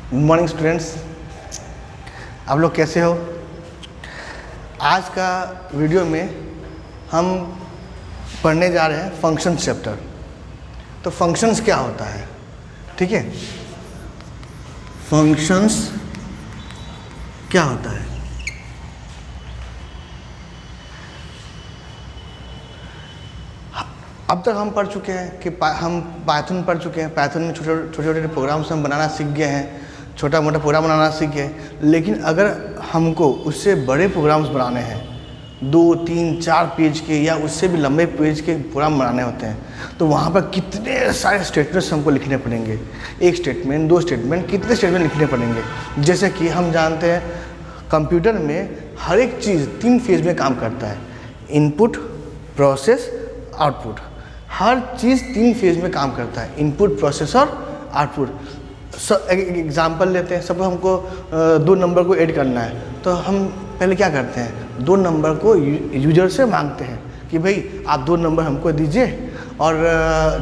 Good morning students, आप लोग कैसे हो। आज का वीडियो में हम पढ़ने जा रहे हैं फंक्शंस चैप्टर। तो फंक्शंस क्या होता है, ठीक है। फंक्शंस क्या होता है, अब तक हम पढ़ चुके हैं कि हम पाइथन पढ़ चुके हैं। पाइथन में छोटे छोटे प्रोग्राम्स हम बनाना सीख गए हैं, छोटा मोटा प्रोग्राम बनाना सीख गए। लेकिन अगर हमको उससे बड़े प्रोग्राम्स बनाने हैं, 2, 3, 4 पेज के या उससे भी लंबे पेज के प्रोग्राम बनाने होते हैं, तो वहाँ पर कितने सारे स्टेटमेंट्स हमको लिखने पड़ेंगे। एक स्टेटमेंट, 2 स्टेटमेंट, कितने स्टेटमेंट लिखने पड़ेंगे। जैसे कि हम जानते हैं कंप्यूटर में हर एक चीज़ 3 फेज में काम करता है, इनपुट, प्रोसेस, आउटपुट। हर चीज़ 3 फेज में काम करता है, इनपुट, प्रोसेस और आउटपुट। एग्जाम्पल लेते हैं, सब हमको 2 नंबर को ऐड करना है, तो हम पहले क्या करते हैं, 2 नंबर को यूजर से मांगते हैं कि भाई आप 2 नंबर हमको दीजिए। और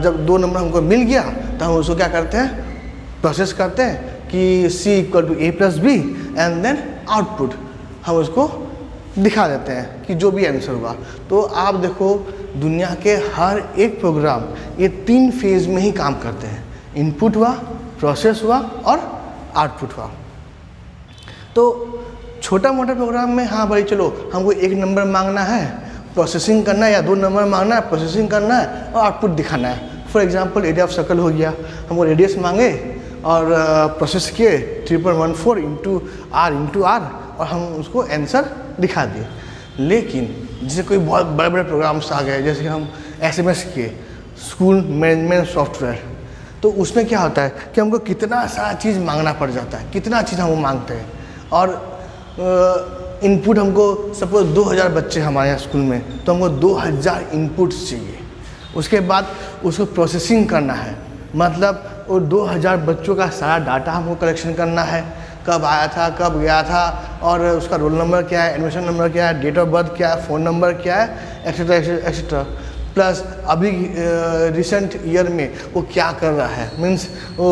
जब 2 नंबर हमको मिल गया तो हम उसको क्या करते हैं, प्रोसेस करते हैं कि C = A + B and then output हम उसको दिखा देते हैं कि जो भी आंसर हुआ। तो आप देखो दुनिया के हर एक प्रोग्राम ये 3 फेज में ही काम करते हैं, इनपुट हुआ, प्रोसेस हुआ और आउटपुट हुआ। तो छोटा मोटा प्रोग्राम में हाँ भाई चलो हमको 1 नंबर मांगना है, प्रोसेसिंग करना है, या 2 नंबर मांगना है, प्रोसेसिंग करना है और आउटपुट दिखाना है। For example area of circle हो गया, हमको रेडियस मांगे और प्रोसेस किए 3.14 × R और हम उसको आंसर दिखा दिए। लेकिन जैसे कोई बहुत बड़े बड़े प्रोग्राम्स आ गए, जैसे हम SMS किए, स्कूल मैनेजमेंट सॉफ्टवेयर, तो उसमें क्या होता है कि हमको कितना सारा चीज़ मांगना पड़ जाता है, कितना चीज़ हम मांगते हैं। और इनपुट हमको सपोज 2000 बच्चे हमारे यहाँ स्कूल में, तो हमको 2000 इनपुट्स चाहिए। उसके बाद उसको प्रोसेसिंग करना है, मतलब वो 2000 बच्चों का सारा डाटा हमको कलेक्शन करना है, कब आया था, कब गया था, और उसका रोल नंबर क्या है, एडमिशन नंबर क्या है, डेट ऑफ बर्थ क्या है, फ़ोन नंबर क्या है, एक्सेट्रा एक्सेट्रा। प्लस अभी रिसेंट ईयर में वो क्या कर रहा है, मीन्स वो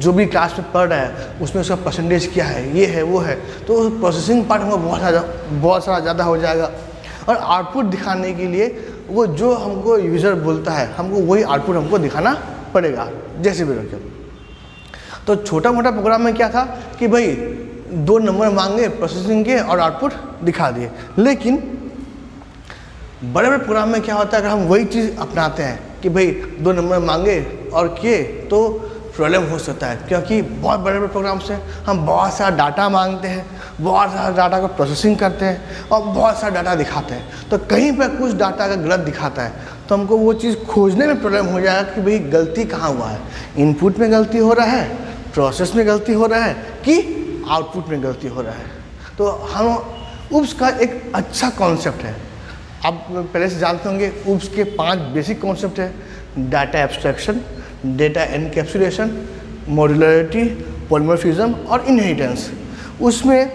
जो भी क्लास में पढ़ रहा है उसमें उसका परसेंटेज क्या है, ये है वो है। तो प्रोसेसिंग पार्ट हमको बहुत सारा ज़्यादा हो जाएगा। और आउटपुट दिखाने के लिए वो जो हमको यूज़र बोलता है, हमको वही आउटपुट हमको दिखाना पड़ेगा, जैसे भी रखें। तो छोटा मोटा प्रोग्राम में क्या था कि भाई 2 नंबर मांगे, प्रोसेसिंग के और आउटपुट दिखा दिए। लेकिन बड़े बड़े प्रोग्राम में क्या होता है, अगर हम वही चीज़ अपनाते हैं कि भाई 2 नंबर मांगे और किए, तो प्रॉब्लम हो सकता है। क्योंकि बहुत बड़े बड़े प्रोग्राम से हम बहुत सारा डाटा मांगते हैं, बहुत सारा डाटा को प्रोसेसिंग करते हैं और बहुत सारा डाटा दिखाते हैं। तो कहीं पर कुछ डाटा अगर गलत दिखाता है तो हमको वो चीज़ खोजने में प्रॉब्लम हो जाएगा कि भाई गलती कहाँ हुआ है, इनपुट में गलती हो रहा है, प्रोसेस में गलती हो रहा है कि आउटपुट में गलती हो रहा है। तो हम UPS का एक अच्छा कॉन्सेप्ट है, आप पहले से जानते होंगे। UPS के 5 बेसिक कॉन्सेप्ट है, data abstraction, data encapsulation, modularity, polymorphism और इनहेरिटेंस। उसमें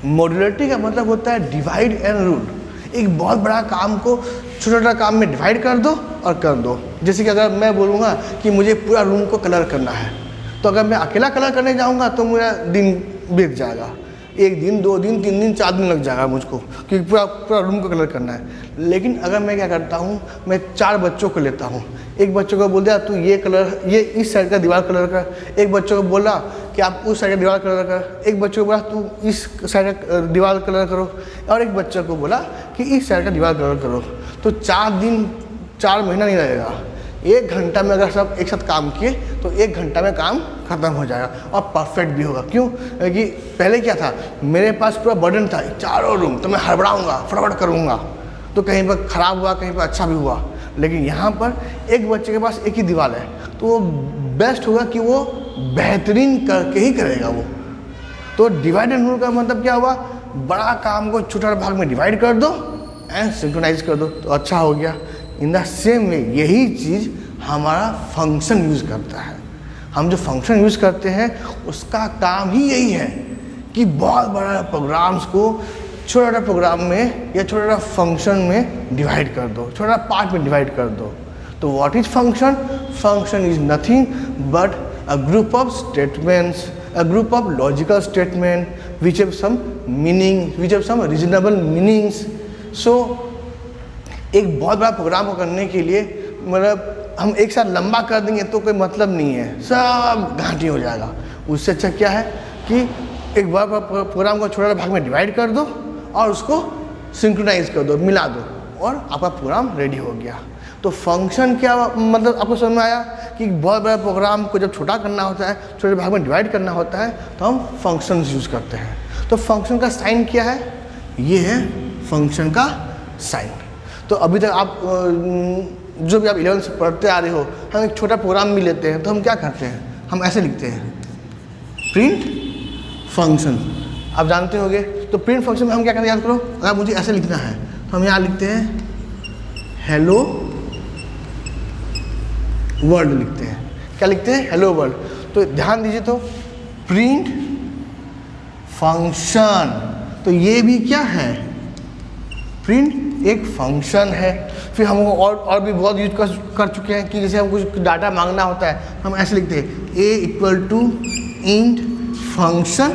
मॉड्यूलरिटी का मतलब होता है डिवाइड एंड रूल। एक बहुत बड़ा काम को छोटा छोटा काम में डिवाइड कर दो और कर दो। जैसे कि अगर मैं बोलूँगा कि मुझे पूरा रूम को कलर करना है, तो अगर मैं अकेला कलर करने जाऊँगा तो मेरा दिन बीत जाएगा, 1 दिन, 2 दिन, 3 दिन, 4 दिन लग जाएगा मुझको, क्योंकि पूरा रूम को कलर करना है। लेकिन अगर मैं क्या करता हूँ, मैं 4 बच्चों को लेता हूँ। एक बच्चों को बोल दिया तू ये कलर, ये इस साइड का दीवार कलर कर। एक बच्चों को बोला कि आप उस साइड का दीवार कलर कर। एक बच्चों को बोला तू इस साइड का दीवार कलर करो, और एक बच्चों को बोला कि इस साइड का दीवार कलर करो। तो 4 दिन, 4 महीना नहीं लगेगा। 1 घंटा में अगर सब एक साथ काम किए तो 1 घंटा में काम खत्म हो जाएगा और परफेक्ट भी होगा। क्यों? क्योंकि पहले क्या था, मेरे पास पूरा बर्डन था, 4 रूम, तो मैं हड़बड़ाऊँगा, फटाफट करूँगा, तो कहीं पर ख़राब हुआ, कहीं पर अच्छा भी हुआ। लेकिन यहाँ पर एक बच्चे के पास एक ही दीवार है, तो वो बेस्ट होगा कि वो बेहतरीन करके ही करेगा वो। तो डिवाइड एंड रूल का मतलब क्या हुआ, बड़ा काम को छोटा भाग में डिवाइड कर दो एंड सिंक्रोनाइज कर दो, तो अच्छा हो गया। इन द सेम वे यही चीज़ हमारा फंक्शन यूज़ करता है। हम जो फंक्शन यूज़ करते हैं उसका काम ही यही है कि बहुत बड़ा प्रोग्राम्स को छोटा छोटा प्रोग्राम में या छोटा छोटा फंक्शन में डिवाइड कर दो, छोटा पार्ट में डिवाइड कर दो। तो what is function? Function is nothing but a group of statements, a group of logical statement which have some meaning, which have some reasonable meanings. So एक बहुत बड़ा प्रोग्राम को करने के लिए मतलब हम एक साथ लंबा कर देंगे तो कोई मतलब नहीं है, सब घाटी हो जाएगा। उससे अच्छा क्या है कि एक बड़ा प्रोग्राम को छोटे भाग में डिवाइड कर दो और उसको सिंक्रोनाइज कर दो, मिला दो, और आपका प्रोग्राम रेडी हो गया। तो फंक्शन क्या मतलब आपको समझ में आया कि बहुत बड़ा प्रोग्राम को जब छोटा करना होता है, छोटे भाग में डिवाइड करना होता है, तो हम फंक्शंस यूज़ करते हैं। तो फंक्शन का साइन क्या है? ये है फंक्शन का साइन। तो अभी तक आप जो भी आप 11 से पढ़ते आ रहे हो, हम एक छोटा प्रोग्राम भी लेते हैं तो हम क्या करते हैं? हम ऐसे लिखते हैं, प्रिंट फंक्शन। आप जानते होंगे। तो प्रिंट फंक्शन में हम क्या करते हैं, याद करो। अगर मुझे ऐसे लिखना है तो हम यहाँ लिखते हैं हेलो वर्ल्ड लिखते हैं। क्या लिखते हैं? Hello world. तो ध्यान दीजिए, तो प्रिंट फंक्शन, तो ये भी क्या है? प्रिंट एक फंक्शन है। फिर हम और भी बहुत यूज कर चुके हैं कि जैसे हम कुछ डाटा मांगना होता है, हम ऐसे लिखते हैं a equal to int function,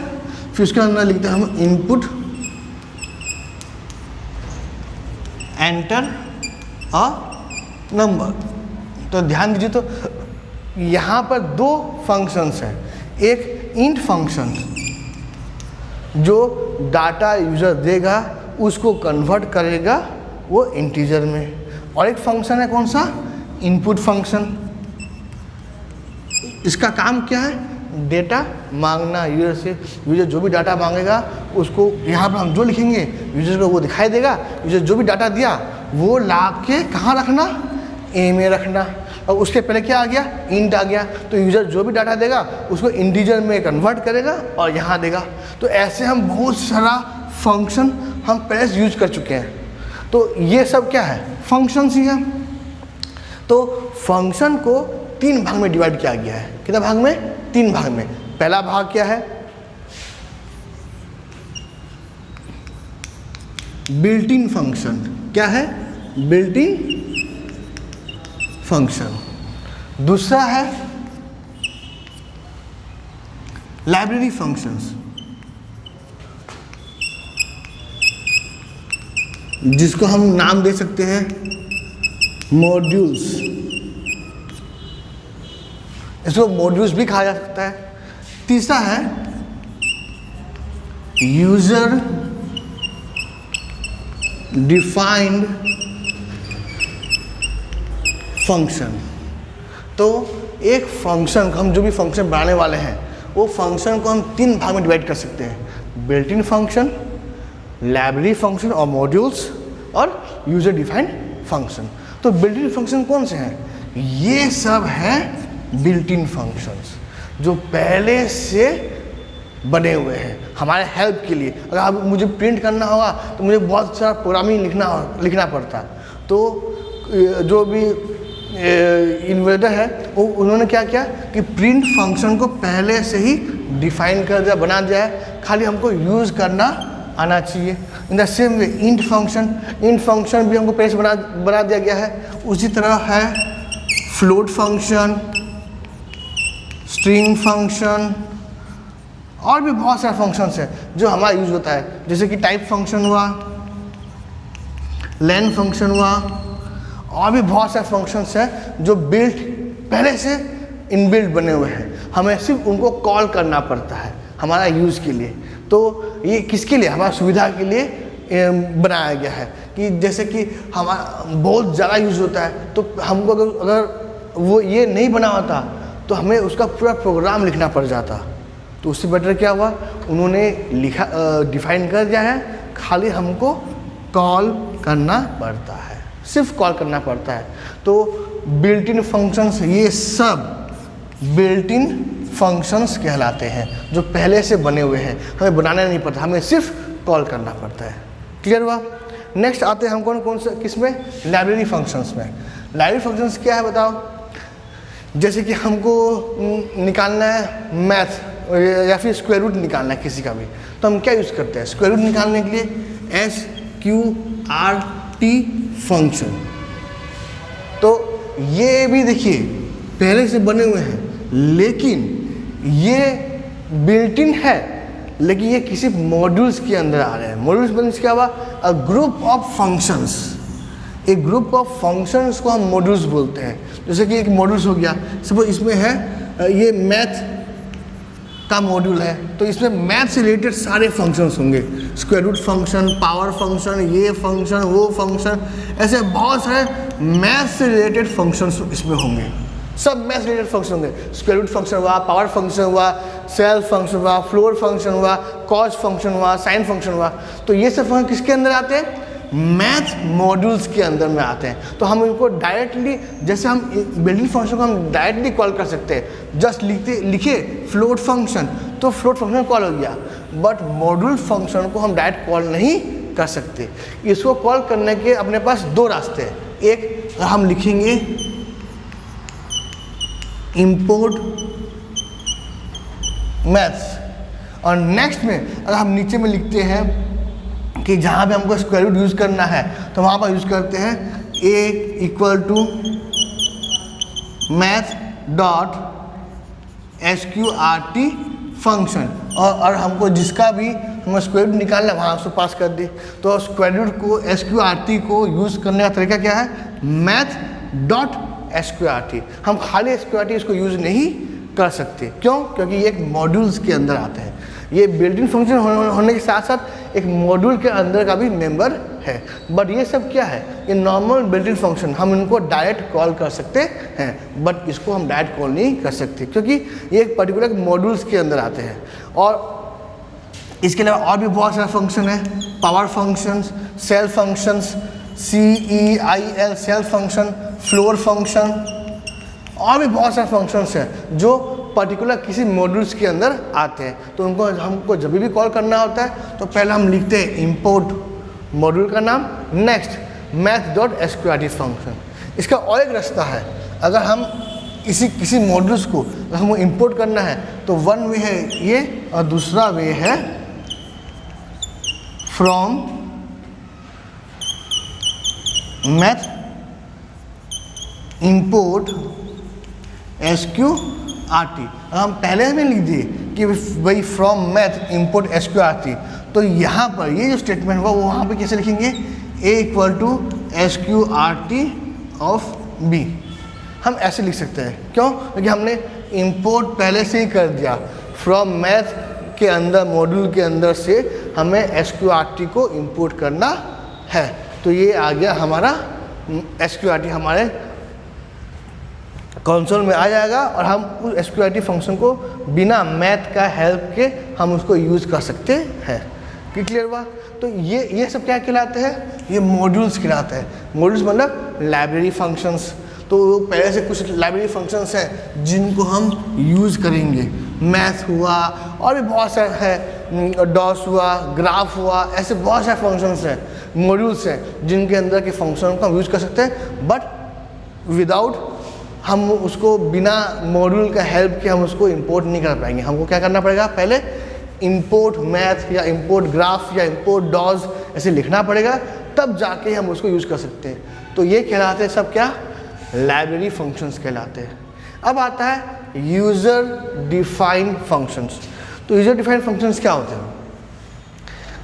फिर उसके अंदर लिखते हैं हम इनपुट एंटर अ नंबर। तो ध्यान दीजिए, तो यहाँ पर दो फंक्शंस हैं। एक इंट फंक्शन जो डाटा यूज़र देगा उसको कन्वर्ट करेगा वो इंटीजर में, और एक फंक्शन है कौन सा? Input function. इसका काम क्या है? डेटा मांगना यूजर से। यूजर जो भी डाटा मांगेगा उसको यहाँ पर हम जो लिखेंगे यूजर को वो दिखाई देगा। यूजर जो भी डाटा दिया वो ला के कहाँ रखना? ए में रखना। और उसके पहले क्या आ गया? इंट आ गया। तो यूजर जो भी डाटा देगा उसको इंटीजर में कन्वर्ट करेगा और यहाँ देगा। तो ऐसे हम बहुत सारा फंक्शन हम पहले से यूज कर चुके हैं। तो ये सब क्या है? फंक्शंस ही हैं। तो फंक्शन को 3 भाग में डिवाइड किया गया है। कितना भाग में? 3 भाग में। पहला भाग क्या है? Built in function. क्या है? Built in function. दूसरा है लाइब्रेरी फंक्शंस, जिसको हम नाम दे सकते हैं मॉड्यूल्स। इसको मॉड्यूल्स भी कहा जा सकता है। तीसरा है यूजर डिफाइंड फंक्शन। तो एक फंक्शन, हम जो भी फंक्शन बनाने वाले हैं वो फंक्शन को हम 3 भाग में डिवाइड कर सकते हैं। Built in function, library function और मॉड्यूल्स, और यूजर डिफाइंड फंक्शन। तो बिल्ट इन फंक्शन कौन से हैं? ये सब है बिल्ट इन फंक्शंस जो पहले से बने हुए हैं हमारे हेल्प के लिए। अगर अब मुझे प्रिंट करना होगा तो मुझे बहुत सारा प्रोग्रामिंग लिखना पड़ता। तो जो भी इन्वेटर है वो उन्होंने क्या किया कि प्रिंट फंक्शन को पहले से ही डिफाइन कर दिया, बना दिया है, खाली हमको यूज़ करना आना चाहिए। In the same way int function भी हमको पहले से बना दिया गया है। उसी तरह है फ्लोट फंक्शन, स्ट्रिंग फंक्शन, और भी बहुत सारे फंक्शंस हैं जो हमारा यूज होता है। जैसे कि टाइप फंक्शन हुआ, लेन फंक्शन हुआ, और भी बहुत सारे फंक्शंस हैं जो बिल्ट पहले से इनबिल्ट बने हुए हैं। हमें सिर्फ उनको कॉल करना पड़ता है हमारा यूज़ के लिए। तो ये किसके लिए? हमारा सुविधा के लिए बनाया गया है कि जैसे कि हमारा बहुत ज़्यादा यूज़ होता है तो हमको अगर वो ये नहीं बना होता तो हमें उसका पूरा प्रोग्राम लिखना पड़ जाता। तो उससे बेटर क्या हुआ, उन्होंने लिखा डिफाइन कर दिया है, खाली हमको कॉल करना पड़ता है, सिर्फ कॉल करना पड़ता है। तो बिल्ट इन फंक्शंस, ये सब बिल्ट इन फंक्शंस कहलाते हैं जो पहले से बने हुए हैं, हमें बनाना नहीं पड़ता, हमें सिर्फ कॉल करना पड़ता है। क्लियर हुआ? नेक्स्ट आते हैं हम कौन सा किस में? लाइब्रेरी फंक्शंस में। लाइब्रेरी फंक्शंस क्या है बताओ? जैसे कि हमको निकालना है मैथ या फिर स्क्वायर रूट निकालना है किसी का भी, तो हम क्या यूज़ करते हैं स्क्वायर रूट निकालने के लिए? SQRT function. तो ये भी देखिए पहले से बने हुए हैं, लेकिन ये बिल्ट इन है, लेकिन ये किसी मॉड्यूल्स के अंदर आ रहे हैं। मॉड्यूल्स मीन्स क्या हुआ? A group of functions. एक ग्रुप ऑफ फंक्शंस को हम मॉड्यूल्स बोलते हैं। जैसे कि एक मॉड्यूल्स हो गया, सपोज इसमें है ये मैथ का मॉड्यूल है, तो इसमें मैथ से रिलेटेड सारे फंक्शंस होंगे, square root function, power function, ये फंक्शन, वो फंक्शन, ऐसे बहुत सारे मैथ से रिलेटेड फंक्शंस इसमें होंगे। सब मैथ रिलेटेड फंक्शन होंगे। स्क्वायर रूट फंक्शन हुआ, पावर फंक्शन हुआ, सेल फंक्शन हुआ, फ्लोर फंक्शन हुआ, कॉस फंक्शन हुआ, साइन फंक्शन हुआ। तो ये सब फंक्शन किसके अंदर आते हैं? मैथ मॉड्यूल्स के अंदर में आते हैं। तो हम इनको डायरेक्टली, जैसे हम बिल्डिंग फंक्शन को हम डायरेक्टली कॉल कर सकते हैं, जस्ट लिखे फ्लोट फंक्शन तो फ्लोट फंक्शन कॉल हो गया। बट मॉड्यूल फंक्शन को हम डायरेक्ट कॉल नहीं कर सकते। इसको कॉल करने के अपने पास दो रास्ते हैं। एक हम लिखेंगे इंपोर्ट मैथ्स, और नेक्स्ट में अगर हम नीचे में लिखते हैं कि जहाँ पे हमको स्क्वायर रूट यूज़ करना है तो वहाँ पर यूज़ करते हैं a equal to math dot SQRT function, और हमको जिसका भी हमें स्क्वायर रूट निकालना है वहाँ उसको पास कर दे। तो स्क्वायर रूट को SQRT को यूज़ करने का तरीका क्या है? Math dot SQRT। हम खाली SQRT इसको यूज़ नहीं कर सकते। क्यों? क्योंकि ये एक मॉड्यूल्स के अंदर आते हैं। ये बिल्ट-इन फंक्शन होने के साथ साथ एक मॉड्यूल के अंदर का भी मेंबर है। बट ये सब क्या है? ये नॉर्मल बिल्ट-इन फंक्शन, हम इनको डायरेक्ट कॉल कर सकते हैं, बट इसको हम डायरेक्ट कॉल नहीं कर सकते क्योंकि ये एक पर्टिकुलर मॉड्यूल्स के अंदर आते हैं। और इसके अलावा और भी बहुत सारे फंक्शन है, power functions, ceil functions, CEIL ceil function, floor function, और भी बहुत सारे फंक्शंस हैं जो पर्टिकुलर किसी मॉड्यूल्स के अंदर आते हैं। तो उनको हमको जब भी कॉल करना होता है तो पहले हम लिखते हैं इंपोर्ट मॉड्यूल का नाम, next math dot SQRT function. इसका और एक रास्ता है, अगर हम किसी मॉड्यूल्स को अगर हमको इंपोर्ट करना है तो वन वे है ये, और दूसरा वे है फ्रॉम मैथ इंपोर्ट SQRT। हम पहले में लिख दिए कि भाई फ्रॉम मैथ इंपोर्ट SQRT, तो यहाँ पर ये जो स्टेटमेंट हुआ वो वहाँ पे कैसे लिखेंगे? A equal to SQRT of B। हम ऐसे लिख सकते हैं। क्यों? क्योंकि हमने इंपोर्ट पहले से ही कर दिया। फ्रॉम मैथ के अंदर, मॉड्यूल के अंदर से हमें SQRT को इंपोर्ट करना है, तो ये आ गया हमारा SQRT हमारे कंसोल में आ जाएगा, और हम उस SQRT फंक्शन को बिना मैथ का हेल्प के हम उसको यूज़ कर सकते हैं। क्लियर हुआ? तो ये सब क्या कहलाते हैं? ये मॉड्यूल्स कहलाते हैं। मॉड्यूल्स मतलब लाइब्रेरी फंक्शंस। तो पहले से कुछ लाइब्रेरी फंक्शंस हैं जिनको हम यूज़ करेंगे। मैथ हुआ, और भी बहुत सारे हैं, डॉस हुआ, ग्राफ हुआ, ऐसे बहुत सारे फंक्शंस हैं, मॉड्यूल्स हैं जिनके अंदर के फंक्शन को हम यूज़ कर सकते हैं। बट विदाउट, हम उसको बिना मॉड्यूल का हेल्प के हम उसको इंपोर्ट नहीं कर पाएंगे। हमको क्या करना पड़ेगा? पहले इंपोर्ट मैथ या इंपोर्ट ग्राफ या इंपोर्ट डॉज ऐसे लिखना पड़ेगा, तब जाके हम उसको यूज़ कर सकते हैं। तो ये कहलाते हैं सब क्या? लाइब्रेरी फंक्शंस कहलाते हैं। अब आता है यूज़र डिफाइंड फंक्शंस। तो यूज़र डिफाइंड फंक्शंस क्या होते हैं?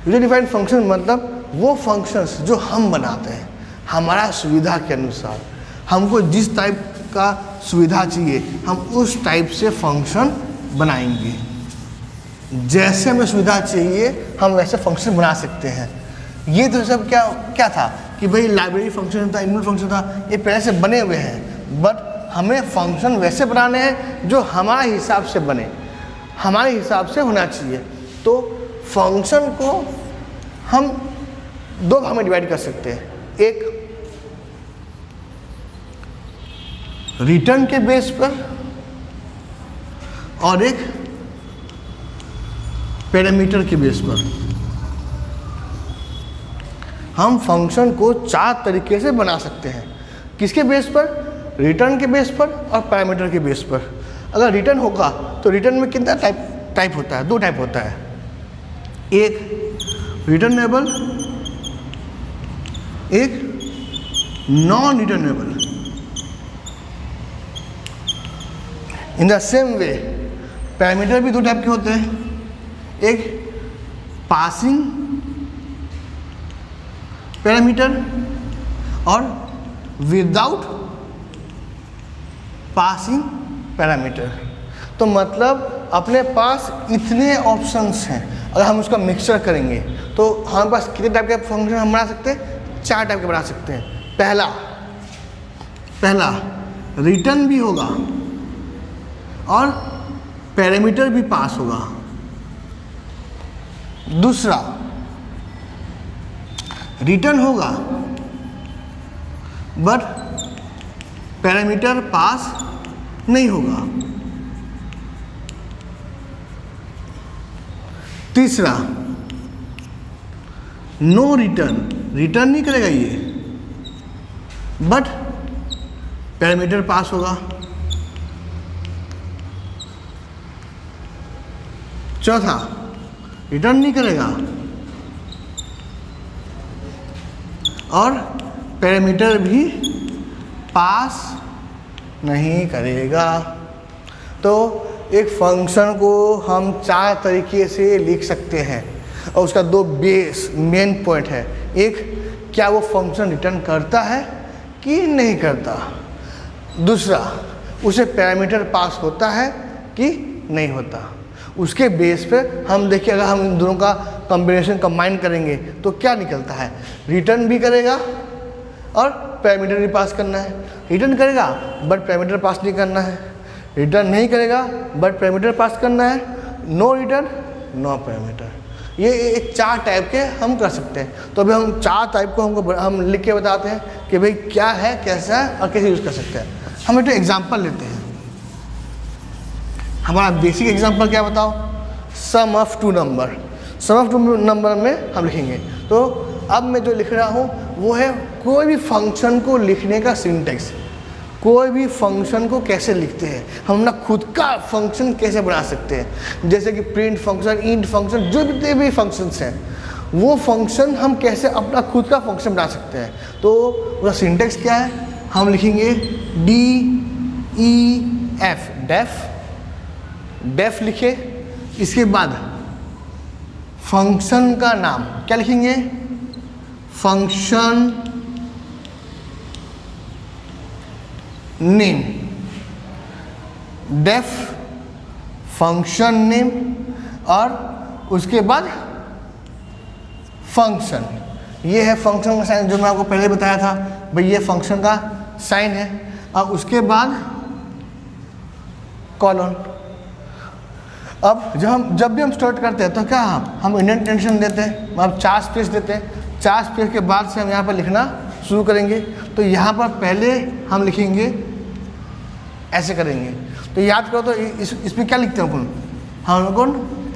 यूज़र डिफाइंड फंक्शन मतलब वो फंक्शंस जो हम बनाते हैं हमारा सुविधा के अनुसार। हमको जिस टाइप का सुविधा चाहिए हम उस टाइप से फंक्शन बनाएंगे। जैसे हमें सुविधा चाहिए हम वैसे फंक्शन बना सकते हैं। ये तो सब क्या था कि भाई लाइब्रेरी फंक्शन था, इनपुट फंक्शन था, ये पहले से बने हुए हैं, बट हमें फंक्शन वैसे बनाने हैं जो हमारे हिसाब से बने, हमारे हिसाब से होना चाहिए। तो फंक्शन को हम दो भाग में डिवाइड कर सकते हैं, एक रिटर्न के बेस पर और एक पैरामीटर के बेस पर। हम फंक्शन को चार तरीके से बना सकते हैं। किसके बेस पर? रिटर्न के बेस पर और पैरामीटर के बेस पर। अगर रिटर्न होगा तो रिटर्न में कितना टाइप होता है? दो टाइप होता है, एक रिटर्नेबल, एक non returnable. In the same way parameter भी दो टाइप के होते हैं, एक पासिंग पैरामीटर और विदाउट पासिंग पैरामीटर। तो मतलब अपने पास इतने ऑप्शंस हैं, अगर हम उसका मिक्सचर करेंगे तो हमारे पास कितने टाइप के फंक्शन हम बना सकते हैं, 4 टाइप के बना सकते हैं। पहला रिटर्न भी होगा और पैरामीटर भी पास होगा। दूसरा रिटर्न होगा बट पैरामीटर पास नहीं होगा। तीसरा नो रिटर्न, रिटर्न नहीं करेगा ये बट पैरामीटर पास होगा। चौथा रिटर्न नहीं करेगा और पैरामीटर भी पास नहीं करेगा। तो एक फंक्शन को हम 4 तरीके से लिख सकते हैं और उसका 2 बेस मेन पॉइंट है। एक, क्या वो फंक्शन रिटर्न करता है कि नहीं करता। दूसरा, उसे पैरामीटर पास होता है कि नहीं होता। उसके बेस पे हम देखिए, अगर हम इन दोनों का कॉम्बिनेशन कंबाइन करेंगे तो क्या निकलता है, रिटर्न भी करेगा और पैरामीटर भी पास करना है। रिटर्न करेगा बट पैरामीटर पास नहीं करना है, रिटर्न नहीं करेगा बट पैरामीटर पास करना है, नो रिटर्न नो पैरामीटर। ये 4 टाइप के हम कर सकते हैं। तो अभी हम 4 टाइप को हम लिख के बताते हैं कि भाई क्या है, कैसा है और कैसे यूज़ कर सकते हैं। हम एक एग्जाम्पल लेते हैं। हमारा बेसिक एग्जाम्पल क्या बताओ, sum of 2 number. Sum of 2 number में हम लिखेंगे। तो अब मैं जो लिख रहा हूँ वो है कोई भी फंक्शन को लिखने का सिंटेक्स। कोई भी फंक्शन को कैसे लिखते हैं, हम अपना खुद का फंक्शन कैसे बना सकते हैं। जैसे कि प्रिंट फंक्शन, इंट फंक्शन, जो भी फंक्शंस हैं वो फंक्शन हम कैसे अपना खुद का फंक्शन बना सकते हैं। तो उसका सिंटेक्स क्या है, हम लिखेंगे DEF, डेफ लिखे। इसके बाद फंक्शन का नाम क्या लिखेंगे, function name, def function name और उसके बाद फंक्शन। ये है फंक्शन का साइन जो मैं आपको पहले बताया था, भाई ये फंक्शन का साइन है। और उसके बाद कॉलन। अब जब भी हम स्टार्ट करते हैं तो क्या हम इंडेंटेशन देते हैं, हम 4 स्पेस देते हैं। 4 स्पेस के बाद से हम यहाँ पर लिखना शुरू करेंगे। तो यहाँ पर पहले हम लिखेंगे, ऐसे करेंगे। तो याद करो, तो इसमें क्या लिखते हैं हम लोग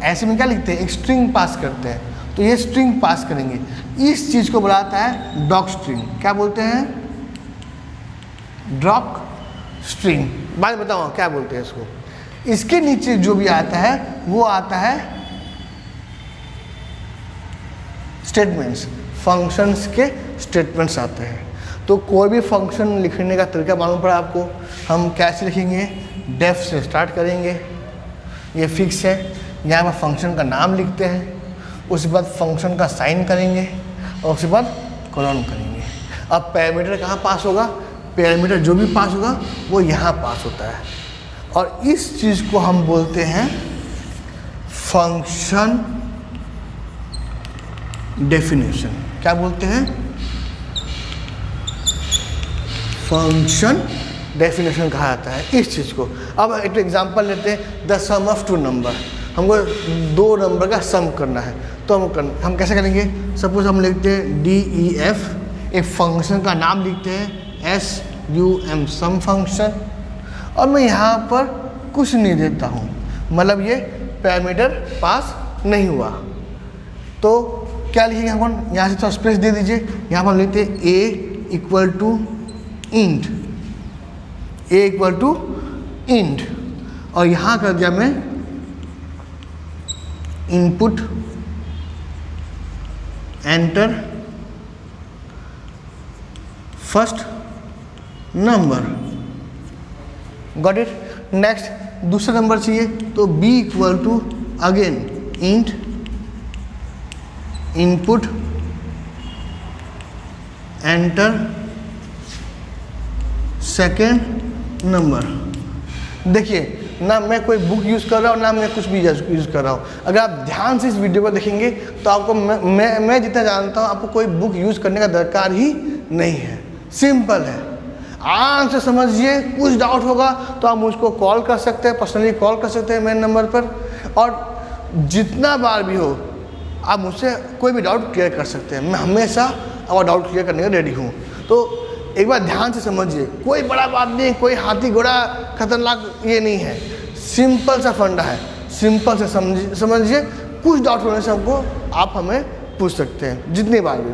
ऐसे में क्या लिखते हैं, एक स्ट्रिंग पास करते हैं। तो ये स्ट्रिंग पास करेंगे। इस चीज़ को बुलाता है डॉक स्ट्रिंग। क्या बोलते हैं, ड्रॉप स्ट्रिंग। बाद में बताऊँ क्या बोलते हैं इसको। इसके नीचे जो भी आता है वो आता है स्टेटमेंट्स, फंक्शंस के स्टेटमेंट्स आते हैं। तो कोई भी फंक्शन लिखने का तरीका मालूम पड़ा आपको। हम कैसे लिखेंगे, डेफ से स्टार्ट करेंगे, ये फिक्स है। यहाँ पर फंक्शन का नाम लिखते हैं, उसके बाद फंक्शन का साइन करेंगे और उसके बाद कॉलन करेंगे। अब पैरामीटर कहाँ पास होगा, पैरामीटर जो भी पास होगा वो यहाँ पास होता है। और इस चीज़ को हम बोलते हैं फंक्शन डेफिनेशन। क्या बोलते हैं, फंक्शन डेफिनेशन कहा जाता है इस चीज़ को। अब एक एग्जांपल लेते हैं, द सम ऑफ 2 नंबर। हमको 2 नंबर का सम करना है। तो हम कैसे करेंगे, सपोज हम लिखते हैं DEF, एक फंक्शन का नाम लिखते हैं SUM, सम फंक्शन। और मैं यहाँ पर कुछ नहीं देता हूँ, मतलब ये पैरामीटर पास नहीं हुआ। तो क्या लिखेंगे हम, यहाँ से थोड़ा स्पेस दे दीजिए। यहाँ पर लिखते हैं A equal to int, A equal to int. और यहाँ कर दिया मैं input enter first number. Got it. Next दूसरा नंबर चाहिए तो b equal to again int input enter second number. देखिए ना मैं कोई बुक यूज़ कर रहा हूँ ना मैं कुछ भी यूज़ कर रहा हूँ। अगर आप ध्यान से इस वीडियो को देखेंगे तो आपको मैं जितना जानता हूँ आपको कोई बुक यूज़ करने का दरकार ही नहीं है। सिंपल है, आराम से समझिए। कुछ डाउट होगा तो आप मुझको कॉल कर सकते हैं, पर्सनली कॉल कर सकते हैं मेरे नंबर पर, और जितना बार भी हो आप मुझसे कोई भी डाउट क्लियर कर सकते हैं। मैं हमेशा आपका डाउट क्लियर करने का रेडी हूँ। तो एक बार ध्यान से समझिए, कोई बड़ा बात नहीं, कोई हाथी घोड़ा खतरनाक ये नहीं है, सिंपल सा फंडा है। सिंपल से समझिए। कुछ डाउट होने से हमको आप हमें पूछ सकते हैं जितनी बार भी।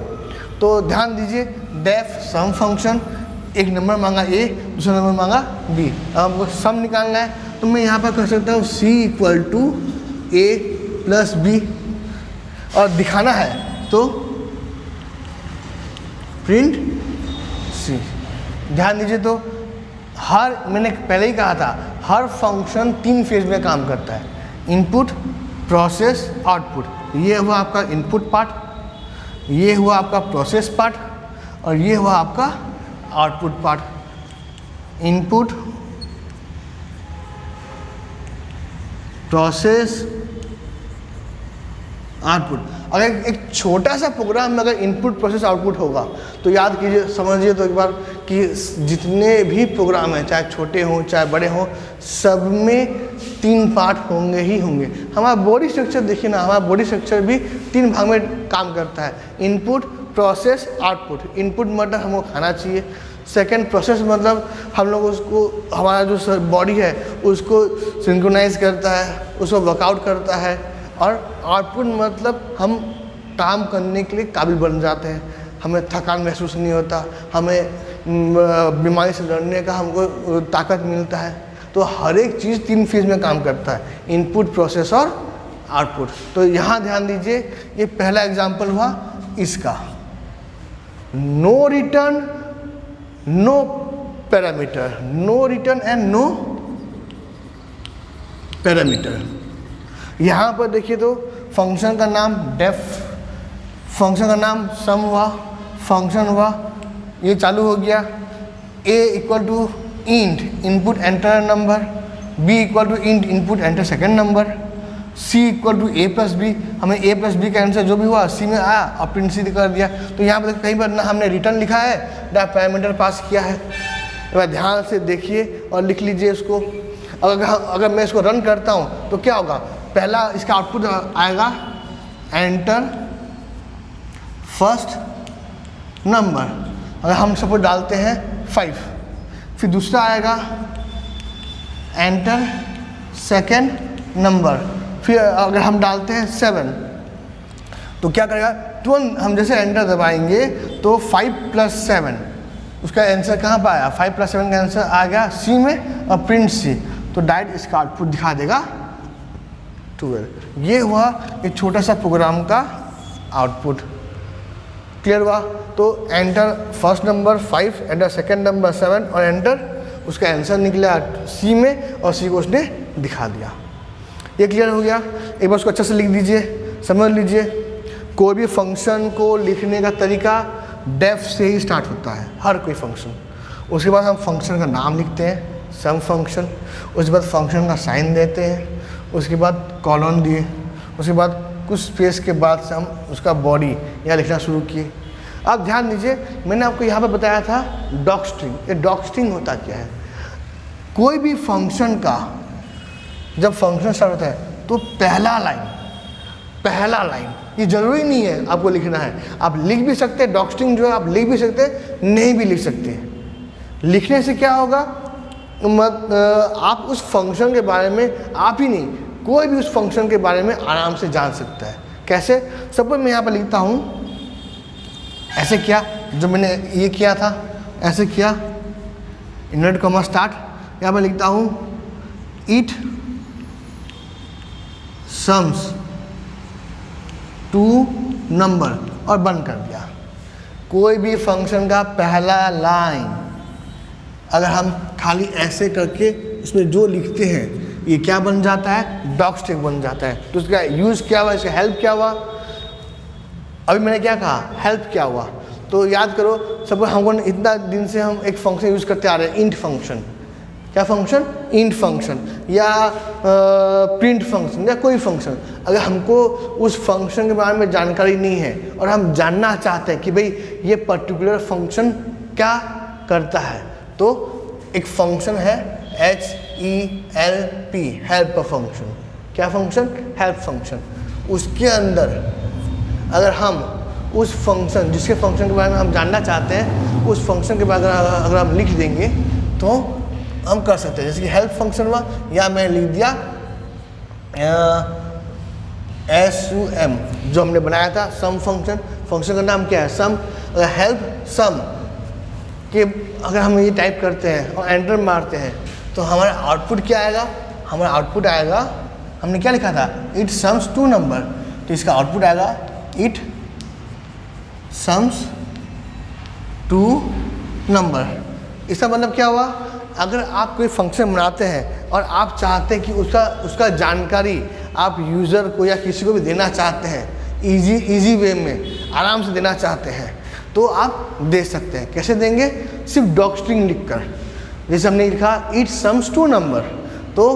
तो ध्यान दीजिए, डेफ सम फंक्शन, एक नंबर मांगा a, दूसरा नंबर मांगा b। अब हमको सम निकालना है तो मैं यहाँ पर कर सकता हूँ c equal to a plus b, और दिखाना है तो प्रिंट c। ध्यान दीजिए, तो मैंने पहले ही कहा था हर फंक्शन 3 फेज में काम करता है, इनपुट, प्रोसेस, आउटपुट। ये हुआ आपका इनपुट पार्ट, ये हुआ आपका प्रोसेस पार्ट, और ये हुआ आपका output part. Input, process, output. अगर एक छोटा सा प्रोग्राम में अगर इनपुट, प्रोसेस, आउटपुट होगा तो याद कीजिए, समझिए तो एक बार कि जितने भी प्रोग्राम हैं, चाहे छोटे हों चाहे बड़े हों, सब में 3 पार्ट होंगे ही होंगे। हमारा बॉडी स्ट्रक्चर देखिए ना, हमारा बॉडी स्ट्रक्चर भी 3 भाग में काम करता है, इनपुट, प्रोसेस, आउटपुट। इनपुट मतलब हमको खाना चाहिए, सेकेंड प्रोसेस मतलब हम लोग उसको, हमारा जो बॉडी है उसको सिंक्रोनाइज करता है, उसको वर्कआउट करता है, और आउटपुट मतलब हम काम करने के लिए काबिल बन जाते हैं, हमें थकान महसूस नहीं होता, हमें बीमारी से लड़ने का हमको ताकत मिलता है। तो हर एक चीज़ 3 फेज में काम करता है, इनपुट, प्रोसेस और आउटपुट। तो यहाँ ध्यान दीजिए, ये पहला एग्जाम्पल हुआ इसका, no return no parameter, no return and no parameter. यहाँ पर देखिए तो फंक्शन का नाम डेफ, फंक्शन का नाम सम हुआ, फंक्शन हुआ, ये चालू हो गया। a equal to int input enter number, b equal to int input enter second number, c equal to a plus B. हमें a प्लस बी का आंसर जो भी हुआ c में आया और प्रिंट c कर दिया। तो यहाँ पर कहीं पर ना हमने रिटर्न लिखा है ना पैरामीटर पास किया है। तो ध्यान से देखिए और लिख लीजिए इसको। अगर मैं इसको रन करता हूँ तो क्या होगा, पहला इसका आउटपुट आएगा एंटर फर्स्ट नंबर, अगर हम सपोज डालते हैं 5, फिर दूसरा आएगा एंटर सेकेंड नंबर, फिर अगर हम डालते हैं 7 तो क्या करेगा, तुरंत हम जैसे एंटर दबाएंगे तो 5 + 7 उसका आंसर कहाँ पर आया, 5 + 7 का आंसर आ गया सी में, और प्रिंट सी, तो डायरेक्ट इसका आउटपुट दिखा देगा 12। ये हुआ एक छोटा सा प्रोग्राम का आउटपुट। क्लियर हुआ। तो enter first number 5, enter second number 7, और एंटर उसका आंसर निकला सी में, और सी को उसने दिखा दिया। ये क्लियर हो गया। एक बार उसको अच्छे से लिख दीजिए, समझ लीजिए। कोई भी फंक्शन को लिखने का तरीका डेफ से ही स्टार्ट होता है, हर कोई फंक्शन। उसके बाद हम फंक्शन का नाम लिखते हैं, सम फंक्शन, उसके बाद फंक्शन का साइन देते हैं, उसके बाद कॉलन दिए, उसके बाद कुछ स्पेस के बाद से हम उसका बॉडी यहाँ लिखना शुरू किए। अब ध्यान दीजिए, मैंने आपको यहाँ पर बताया था डॉक स्ट्रिंग। ये डॉक स्ट्रिंग होता क्या है, कोई भी फंक्शन का जब फंक्शन स्टार्ट होता है तो पहला लाइन, ये ज़रूरी नहीं है आपको लिखना है, आप लिख भी सकते हैं। डॉक स्ट्रिंग जो है आप लिख भी सकते हैं, नहीं भी लिख सकते हैं। लिखने से क्या होगा, आप उस फंक्शन के बारे में, आप ही नहीं कोई भी उस फंक्शन के बारे में आराम से जान सकता है। कैसे, सपोज मैं यहाँ पर लिखता हूँ, ऐसे किया, जो मैंने ये किया था ऐसे किया, इनवर्ट कॉमा स्टार्ट, यहाँ पर लिखता हूँ इट सम्स टू नंबर, और बंद कर दिया। कोई भी फंक्शन का पहला लाइन अगर हम खाली ऐसे करके इसमें जो लिखते हैं ये क्या बन जाता है, डॉक्स्ट्रिंग बन जाता है। तो उसका यूज़ क्या हुआ, इसका हेल्प क्या हुआ, अभी मैंने क्या कहा, हेल्प क्या हुआ। तो याद करो, सपोज हमको इतना दिन से हम एक फंक्शन यूज़ करते आ रहे हैं, इंट फंक्शन। क्या फंक्शन, इंट फंक्शन या प्रिंट फंक्शन या कोई फंक्शन। अगर हमको उस फंक्शन के बारे में जानकारी नहीं है और हम जानना चाहते हैं कि भाई ये पर्टिकुलर फंक्शन क्या करता है, तो एक फंक्शन है HELP, हेल्प फंक्शन। क्या फंक्शन, हेल्प फंक्शन। उसके अंदर अगर हम उस फंक्शन, जिसके फंक्शन के बारे में हम जानना चाहते हैं, उस फंक्शन के बारे में अगर हम लिख देंगे तो हम कर सकते हैं। जैसे कि हेल्प फंक्शन हुआ, या मैं लिख दिया SUM जो हमने बनाया था, सम फंक्शन। फंक्शन का नाम क्या है, सम। अगर हेल्प सम कि अगर हम ये टाइप करते हैं और एंटर मारते हैं तो हमारा आउटपुट क्या आएगा, हमारा आउटपुट आएगा, हमने क्या लिखा था, इट सम्स टू नंबर। तो इसका आउटपुट आएगा इट सम्स टू नंबर। इसका मतलब क्या हुआ, अगर आप कोई फंक्शन बनाते हैं और आप चाहते हैं कि उसका जानकारी आप यूज़र को या किसी को भी देना चाहते हैं, इजी वे में आराम से देना चाहते हैं, तो आप दे सकते हैं। कैसे देंगे, सिर्फ डॉक्स्ट्रिंग लिखकर। जैसे हमने लिखा इट सम्स टू नंबर, तो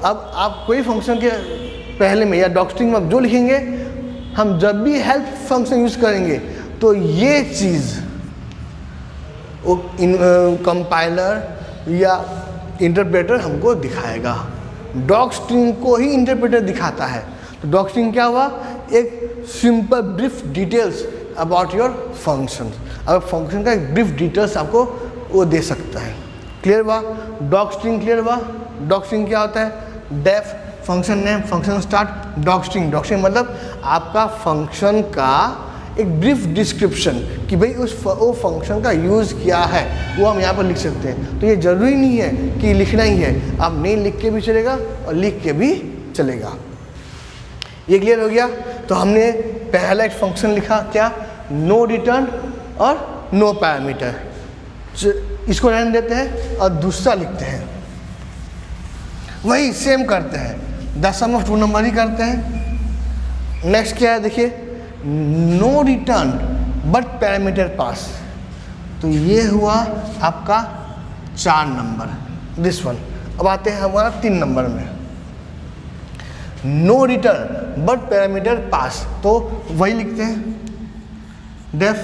अब आप कोई फंक्शन के पहले में या डॉक्स्ट्रिंग में जो लिखेंगे, हम जब भी हेल्प फंक्शन यूज़ करेंगे तो ये चीज़ कंपाइलर या इंटरप्रेटर हमको दिखाएगा। डॉक्स्ट्रिंग को ही इंटरप्रेटर दिखाता है। तो डॉक्स्ट्रिंग क्या हुआ, एक simple brief details about your function. अब फंक्शन का एक ब्रीफ डिटेल्स आपको वो दे सकता है। क्लियर हुआ, डॉक्स्ट्रिंग क्लियर हुआ। डॉक्स्ट्रिंग क्या होता है, def function name, function start, docstring. Docstring मतलब आपका फंक्शन का एक ब्रीफ डिस्क्रिप्शन कि भाई वो फंक्शन का यूज़ क्या है, वो हम यहाँ पर लिख सकते हैं। तो ये ज़रूरी नहीं है कि लिखना ही है, आप नहीं लिख के भी चलेगा और लिख के भी चलेगा। ये क्लियर हो गया। तो हमने पहला एक फंक्शन लिखा, क्या, नो रिटर्न और नो पैरामीटर। इसको रहने देते हैं और दूसरा लिखते हैं, वही सेम करते हैं, the sum of two number ही करते हैं। नेक्स्ट क्या है, देखिए, no return but parameter pass. तो ये हुआ आपका 4 नंबर, दिस वन। अब आते हैं हमारा 3 नंबर में, no return but parameter pass. तो वही लिखते हैं, डेफ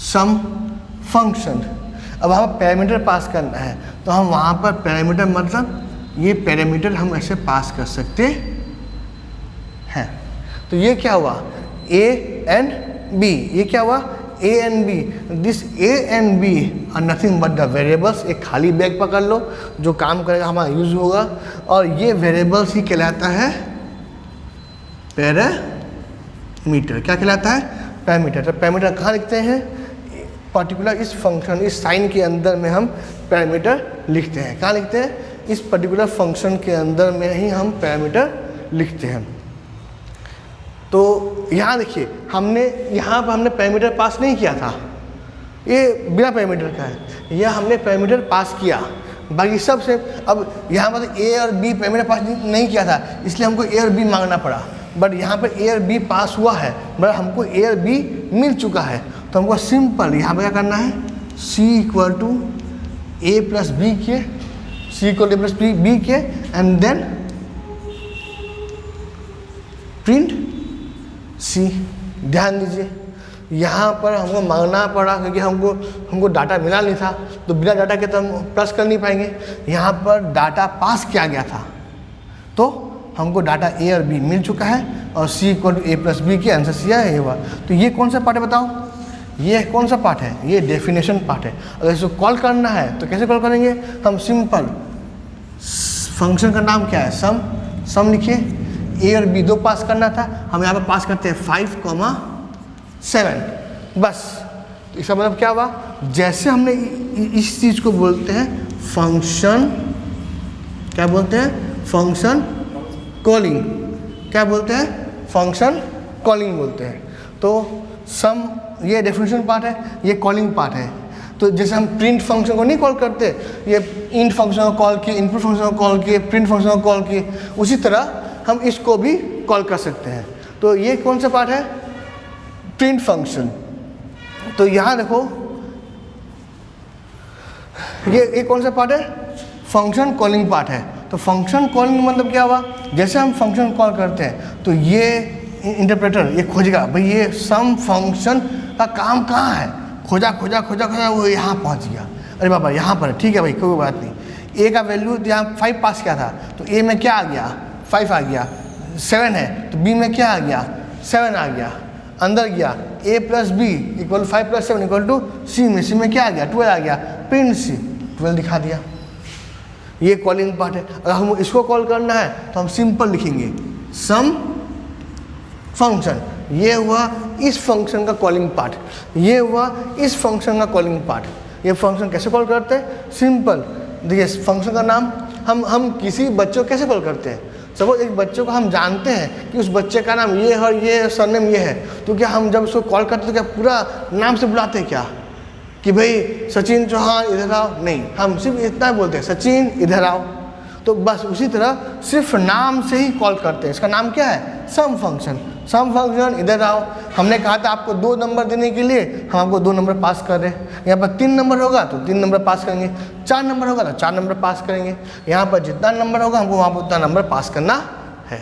सम फंक्शन। अब हमें पैरामीटर पास करना है, तो हम वहाँ पर पैरामीटर मतलब ये पैरामीटर हम ऐसे पास कर सकते हैं। तो ये क्या हुआ, A and B। ये क्या हुआ, A and B। This A and B are nothing but the variables. एक खाली बैग पकड़ लो, जो काम करेगा हमारा यूज होगा, और ये वेरिएबल्स ही कहलाता है पैरामीटर। क्या कहलाता है, पैरामीटर। तो पैरामीटर कहाँ लिखते हैं, पर्टिकुलर इस फंक्शन, इस साइन के अंदर में हम पैरामीटर लिखते हैं। कहाँ लिखते हैं, इस पर्टिकुलर फंक्शन के अंदर में ही हम पैरामीटर लिखते हैं। तो यहाँ देखिए, हमने यहाँ पर हमने पैरामीटर पास नहीं किया था, ये बिना पैरामीटर का है। यह हमने पैरामीटर पास किया, बाकी सब से। अब यहाँ पर A और B पैरामीटर पास नहीं किया था, इसलिए हमको A और B मांगना पड़ा। बट यहाँ पर A और B पास हुआ है, बट हमको A और B मिल चुका है। तो हमको सिंपल यहाँ पर क्या करना है, C equal to A plus B के, C equal to A plus B के, एंड देन प्रिंट C। ध्यान दीजिए, यहाँ पर हमको मांगना पड़ा क्योंकि हमको डाटा मिला नहीं था, तो बिना डाटा के तो हम प्लस कर नहीं पाएंगे। यहाँ पर डाटा पास किया गया था, तो हमको डाटा A और B मिल चुका है, और C equal to A plus B के आंसर C है, ये हुआ। तो ये कौन सा पार्ट है बताओ, ये कौन सा पार्ट है, ये डेफिनेशन पार्ट है। अगर इसको कॉल करना है तो कैसे कॉल करेंगे, हम सिंपल, फंक्शन का नाम क्या है, सम लिखिए, A और B 2 पास करना था, हम यहाँ पर पास करते हैं 5,7, बस। तो इसका मतलब क्या हुआ, जैसे हमने इस चीज़ को बोलते हैं फंक्शन, क्या बोलते हैं, फंक्शन कॉलिंग। क्या बोलते हैं, फंक्शन कॉलिंग बोलते हैं। तो सम ये डेफिनेशन पार्ट है, ये कॉलिंग पार्ट है। तो जैसे हम प्रिंट फंक्शन को नहीं कॉल करते, ये इंट फंक्शन को कॉल किए, इनपुट फंक्शन को कॉल किए, प्रिंट फंक्शन को कॉल किए, उसी तरह हम इसको भी कॉल कर सकते हैं। तो ये कौन सा पार्ट है? Print function. तो यहाँ देखो ये कौन सा पार्ट है? फंक्शन कॉलिंग पार्ट है। तो फंक्शन कॉलिंग मतलब क्या हुआ? जैसे हम फंक्शन कॉल करते हैं तो ये इंटरप्रेटर ये खोजेगा भाई ये सम फंक्शन का काम कहाँ है, खोजा खोजा खोजा खोजा वो यहाँ पहुँच गया, अरे बाबा यहाँ पर, ठीक है भाई कोई बात नहीं। ए का वैल्यू यहाँ 5 पास किया था तो ए में क्या आ गया? 5 आ गया। 7 है तो बी में क्या आ गया? 7 आ गया। अंदर गया a plus B equal 5 plus 7 equal to C में, सी में क्या आ गया? 12 आ गया। प्रिंट सी 12 दिखा दिया। ये कॉलिंग पार्ट है। अगर हम इसको कॉल करना है तो हम सिंपल लिखेंगे सम फंक्शन। ये हुआ इस फंक्शन का कॉलिंग पार्ट, ये हुआ इस फंक्शन का कॉलिंग पार्ट। ये फंक्शन कैसे कॉल करते हैं? सिंपल। देखिए फंक्शन का नाम हम किसी बच्चों को कैसे कॉल करते हैं? सपोज एक बच्चों को हम जानते हैं कि उस बच्चे का नाम ये है और ये सरनेम ये है, तो क्या हम जब उसको कॉल करते हैं तो क्या पूरा नाम से बुलाते हैं क्या कि भाई सचिन चौहान इधर आओ? नहीं, हम सिर्फ इतना बोलते हैं सचिन इधर आओ। तो बस उसी तरह सिर्फ नाम से ही कॉल करते हैं। इसका नाम क्या है? सम फंक्शन। सम फंक्शन इधर आओ। हमने कहा था आपको 2 नंबर देने के लिए, हम आपको 2 नंबर पास कर रहे हैं। यहाँ पर 3 नंबर होगा तो 3 नंबर पास करेंगे, 4 नंबर होगा तो 4 नंबर पास करेंगे। यहाँ पर जितना नंबर होगा हमको वहाँ पर उतना नंबर पास करना है।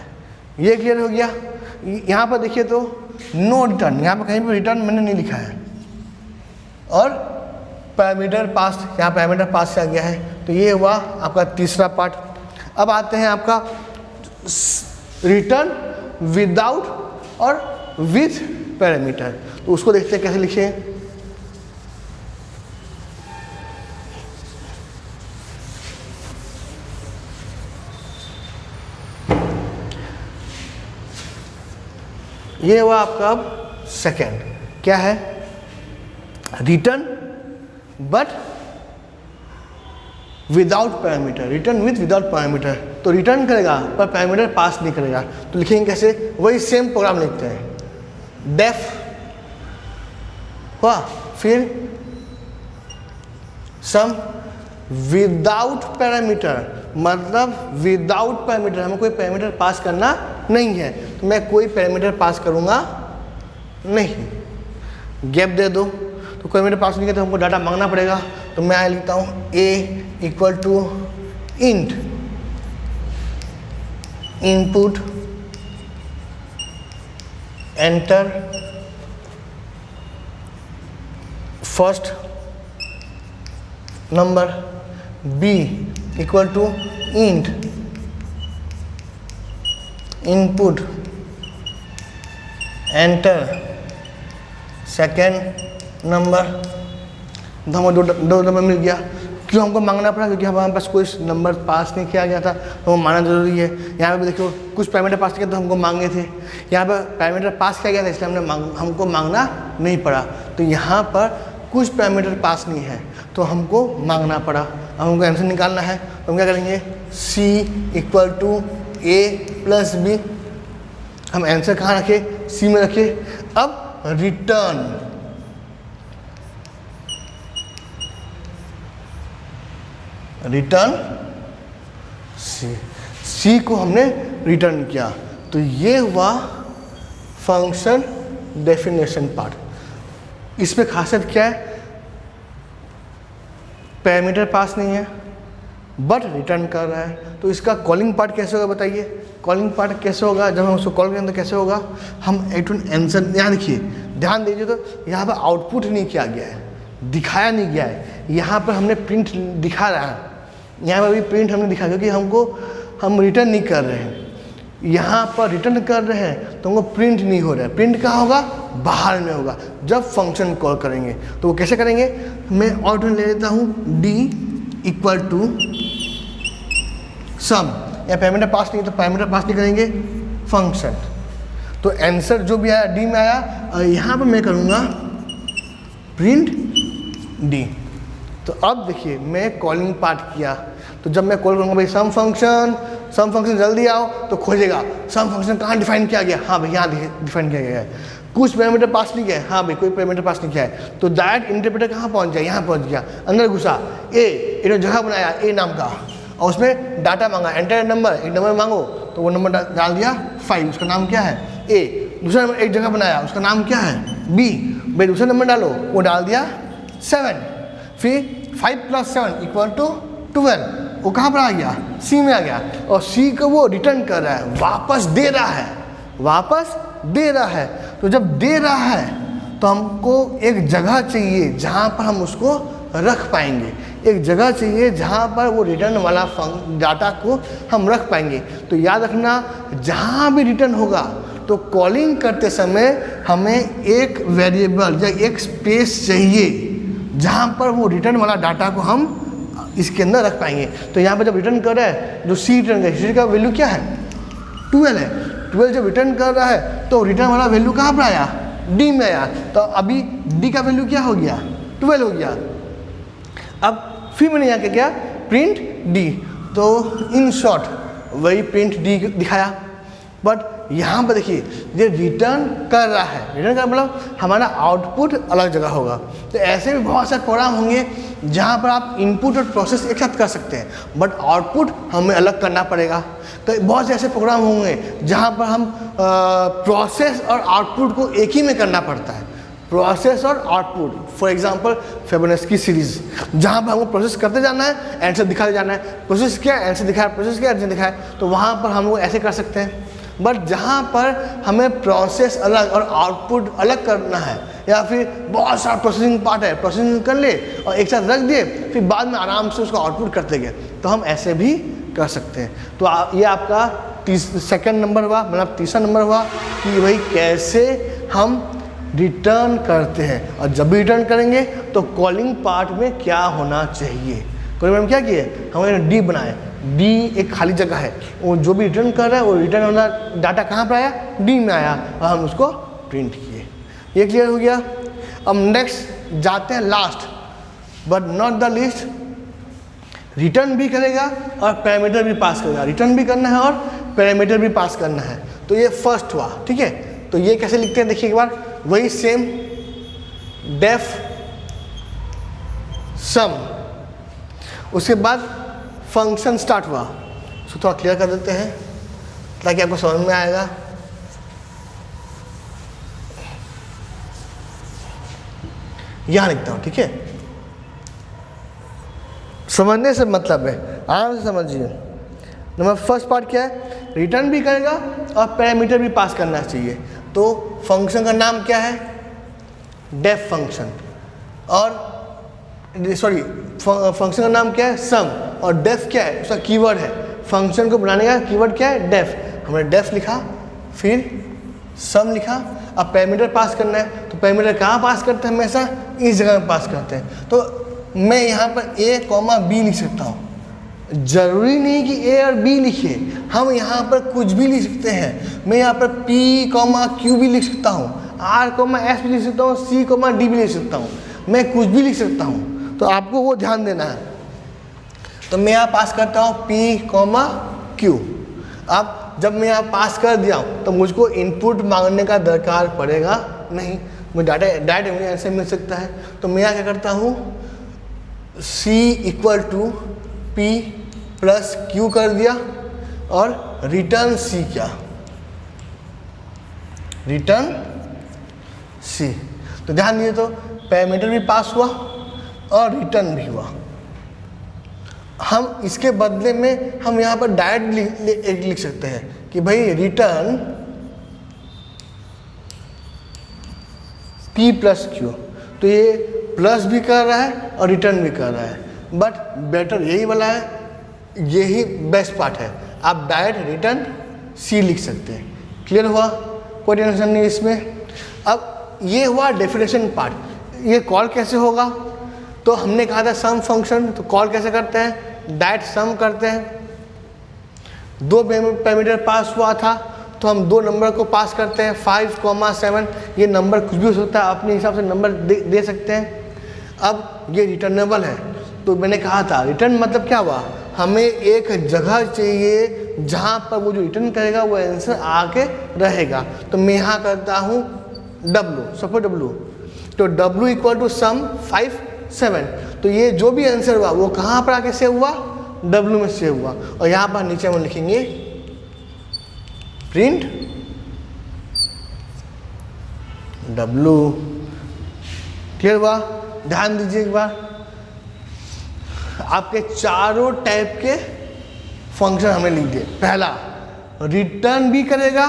ये क्लियर हो गया। यहाँ पर देखिए तो नो रिटर्न, यहाँ पर कहीं पर रिटर्न मैंने नहीं लिखा है। और पैरामीटर पास, यहाँ पैरामीटर पास आ गया है। तो ये हुआ आपका तीसरा पार्ट। अब आते हैं आपका रिटर्न विदाउट और विथ पैरामीटर। तो उसको देखते हैं कैसे लिखे। ये हुआ आपका अब सेकेंड, क्या है? Return but without parameter, return with without parameter. तो रिटर्न करेगा पर पैरामीटर पास नहीं करेगा। तो लिखेंगे कैसे? वही सेम प्रोग्राम लिखते हैं। डेफ हुआ, फिर सम विदाउट पैरामीटर, मतलब विदाउट पैरामीटर, हमें कोई पैरामीटर पास करना नहीं है तो मैं कोई पैरामीटर पास करूँगा नहीं। गैप दे दो, तो पैरामीटर पास नहीं किया तो हमको डाटा मांगना पड़ेगा। तो मैं यहाँ लिखता हूँ a equal to int input enter first number, b equal to int input enter second number. तो हमको दो नंबर मिल गया। क्यों हमको मांगना पड़ा? क्योंकि हमारे पास कोई नंबर पास नहीं किया गया था तो वो मानना जरूरी है। यहाँ पे देखो कुछ पैरामीटर पास किया तो हमको मांगे थे, यहाँ पर पैरामीटर पास किया गया था इसलिए हमको मांगना नहीं पड़ा। तो यहाँ पर कुछ पैरामीटर पास नहीं है तो हमको मांगना पड़ा। अब हमको आंसर निकालना है तो हम क्या करेंगे? c equal to a plus B. हम आंसर कहाँ रखे? c में रखे। अब रिटर्न, रिटर्न सी को हमने रिटर्न किया। तो ये हुआ फंक्शन डेफिनेशन पार्ट। इसमें खासियत क्या है? पैरामीटर पास नहीं है बट रिटर्न कर रहा है। तो इसका कॉलिंग पार्ट कैसे होगा बताइए? कॉलिंग पार्ट कैसे होगा? जब हम उसको कॉल करेंगे तो कैसे होगा? हम एक आंसर, यहाँ देखिए ध्यान दीजिए, तो यहाँ पर आउटपुट नहीं किया गया है, दिखाया नहीं गया है। यहाँ पर हमने प्रिंट दिखा रहा है, यहाँ पर भी प्रिंट हमने दिखा, क्योंकि हम रिटर्न नहीं कर रहे हैं। यहाँ पर रिटर्न कर रहे हैं तो हमको प्रिंट नहीं हो रहा है। प्रिंट कहाँ होगा? बाहर में होगा जब फंक्शन कॉल करेंगे। तो वो कैसे करेंगे? मैं और ले लेता हूँ d इक्वल टू सम। या पैरामीटर पास नहीं तो पैरामीटर पास नहीं करेंगे फंक्शन। तो आंसर जो भी आया d में आया, और यहाँ पर मैं करूँगा प्रिंट d। तो अब देखिए मैं कॉलिंग पार्ट किया, तो जब मैं कॉल करूँगा भाई सम फंक्शन जल्दी आओ तो खोजेगा सम फंक्शन कहाँ डिफाइन किया गया। हाँ भाई यहाँ डिफाइन किया गया है। कुछ पैरामीटर पास नहीं किया है, हाँ भाई कोई पैरामीटर पास नहीं किया है, तो डायरेक्ट इंटरप्रेटर कहाँ पहुँच गया, यहाँ पहुँच गया, अंदर घुसा, इन्होंने जगह बनाया ए नाम का और उसमें डाटा मांगा, एंटर नंबर, एक नंबर मांगो तो वो नंबर डाल दिया 5, उसका नाम क्या है ए। दूसरा नंबर एक जगह बनाया, उसका नाम क्या है बी, भाई दूसरा नंबर डालो, वो डाल दिया 7, फिर 5 + 7 = 12, वो कहाँ पर आ गया, सी में आ गया, और सी को वो रिटर्न कर रहा है, वापस दे रहा है, वापस दे रहा है। तो जब दे रहा है तो हमको एक जगह चाहिए जहाँ पर हम उसको रख पाएंगे, एक जगह चाहिए जहाँ पर वो रिटर्न वाला डाटा को हम रख पाएंगे। तो याद रखना, जहाँ भी रिटर्न होगा तो कॉलिंग करते समय हमें एक वेरिएबल या एक स्पेस चाहिए जहाँ पर वो रिटर्न वाला डाटा को हम इसके अंदर रख पाएंगे। तो यहाँ पर जब रिटर्न कर रहा है, जो सी रिटर्न कर, सी का वैल्यू क्या है 12 है, 12 जब रिटर्न कर रहा है तो रिटर्न वाला वैल्यू कहाँ पर आया, डी में आया, तो अभी डी का वैल्यू क्या हो गया 12 हो गया। अब फिर मैंने यहाँ क्या किया, प्रिंट डी, तो इन शॉर्ट वही प्रिंट डी दिखाया, बट यहाँ पर देखिए ये रिटर्न कर रहा है, रिटर्न कर मतलब हमारा आउटपुट अलग जगह होगा। तो ऐसे भी बहुत सारे प्रोग्राम होंगे जहाँ पर आप इनपुट और प्रोसेस एक साथ कर सकते हैं, बट आउटपुट हमें अलग करना पड़ेगा। तो बहुत से ऐसे प्रोग्राम होंगे जहाँ पर हम प्रोसेस और आउटपुट को एक ही में करना पड़ता है, प्रोसेस और output. For example Fibonacci series, जहाँ पर हमको प्रोसेस करते जाना है, आंसर दिखाते जाना है, प्रोसेस क्या आंसर दिखाया, प्रोसेस क्या आंसर दिखाया, तो वहाँ पर हम लोग ऐसे कर सकते हैं। बट जहाँ पर हमें प्रोसेस अलग और आउटपुट अलग करना है, या फिर बहुत सारा प्रोसेसिंग पार्ट है, प्रोसेसिंग कर ले और एक साथ रख दिए, फिर बाद में आराम से उसको आउटपुट करते गए, तो हम ऐसे भी कर सकते हैं। तो ये आपका सेकंड नंबर हुआ, मतलब तीसरा नंबर हुआ कि भाई कैसे हम रिटर्न करते हैं, और जब भी रिटर्न करेंगे तो कॉलिंग पार्ट में क्या होना चाहिए। कॉलिंग में हम क्या किए, हमने डी बनाए, डी एक खाली जगह है, वो जो भी रिटर्न कर रहा है वो रिटर्न वाला डाटा कहाँ पर आया, डी में आया, और हम उसको प्रिंट किए। ये क्लियर हो गया। अब नेक्स्ट जाते हैं last but not the least, return भी करेगा और पैरामीटर भी पास करेगा, रिटर्न भी करना है और पैरामीटर भी पास करना है। तो ये फर्स्ट हुआ, ठीक है। तो ये कैसे लिखते हैं देखिए एक बार, वही सेम डेफ सम, उसके बाद फंक्शन स्टार्ट हुआ। उसको थोड़ा क्लियर कर देते हैं ताकि आपको समझ में आएगा। यहां लिखता हूं, ठीक है, समझने से मतलब है, आराम से समझिए। नंबर फर्स्ट पार्ट क्या है, रिटर्न भी करेगा और पैरामीटर भी पास करना चाहिए। तो फंक्शन का नाम क्या है, डेफ फंक्शन, और सॉरी फंक्शन का नाम क्या है, सम, और डेफ क्या है, उसका कीवर्ड है। फंक्शन को बनाने का कीवर्ड क्या है, डेफ। हमने डेफ लिखा, फिर सम लिखा। अब पैरामीटर पास करना है, तो पैरामीटर कहाँ पास करते हैं, हमेशा इस जगह में पास करते हैं। तो मैं यहाँ पर a, b लिख सकता हूँ, जरूरी नहीं कि a और b लिखिए, हम यहाँ पर कुछ भी लिख सकते हैं। मैं यहाँ पर p, q भी लिख सकता हूँ, r, s भी लिख सकता हूँ, c, d भी लिख सकता हूँ, मैं कुछ भी लिख सकता हूँ। तो आपको वो ध्यान देना है। तो मैं यहाँ पास करता हूँ p, q। अब जब मैं यहाँ पास कर दिया हूँ तो मुझको इनपुट मांगने का दरकार पड़ेगा नहीं, मुझे डायरेक्ट आंसर मिल सकता है। तो मैं यहाँ क्या करता हूँ, c = p + q कर दिया और रिटर्न c क्या, रिटर्न c। तो ध्यान दिए, तो पैरामीटर भी पास हुआ और रिटर्न भी हुआ। हम इसके बदले में हम यहाँ पर डायरेक्ट लिख सकते हैं कि भाई रिटर्न p + q। तो ये प्लस भी कर रहा है और रिटर्न भी कर रहा है, बट बेटर यही वाला है, यही बेस्ट पार्ट है। आप डायरेक्ट रिटर्न c लिख सकते हैं। क्लियर हुआ, कोई टेंशन नहीं इसमें। अब ये हुआ डेफिनेशन पार्ट। ये कॉल कैसे होगा, तो हमने कहा था सम फंक्शन, तो कॉल कैसे करते हैं, डायरेक्ट सम करते हैं। दो पैरामीटर पास हुआ था तो हम दो नंबर को पास करते हैं, 5, 7। ये नंबर कुछ भी हो सकता है, अपने हिसाब से नंबर दे सकते हैं। अब ये रिटर्नेबल है, तो मैंने कहा था रिटर्न मतलब क्या हुआ, हमें एक जगह चाहिए जहाँ पर वो जो रिटर्न करेगा वो आंसर आके रहेगा। तो मैं यहाँ करता हूँ W, सपोज W, तो W इक्वल टू सम 5 7। तो ये जो भी आंसर हुआ वो कहाँ पर आके सेव हुआ, W में सेव हुआ। और यहाँ पर नीचे हम लिखेंगे प्रिंट W। क्लियर हुआ? ध्यान दीजिए एक बार, आपके चारों टाइप के फंक्शन हमें लिख दिए। पहला रिटर्न भी करेगा,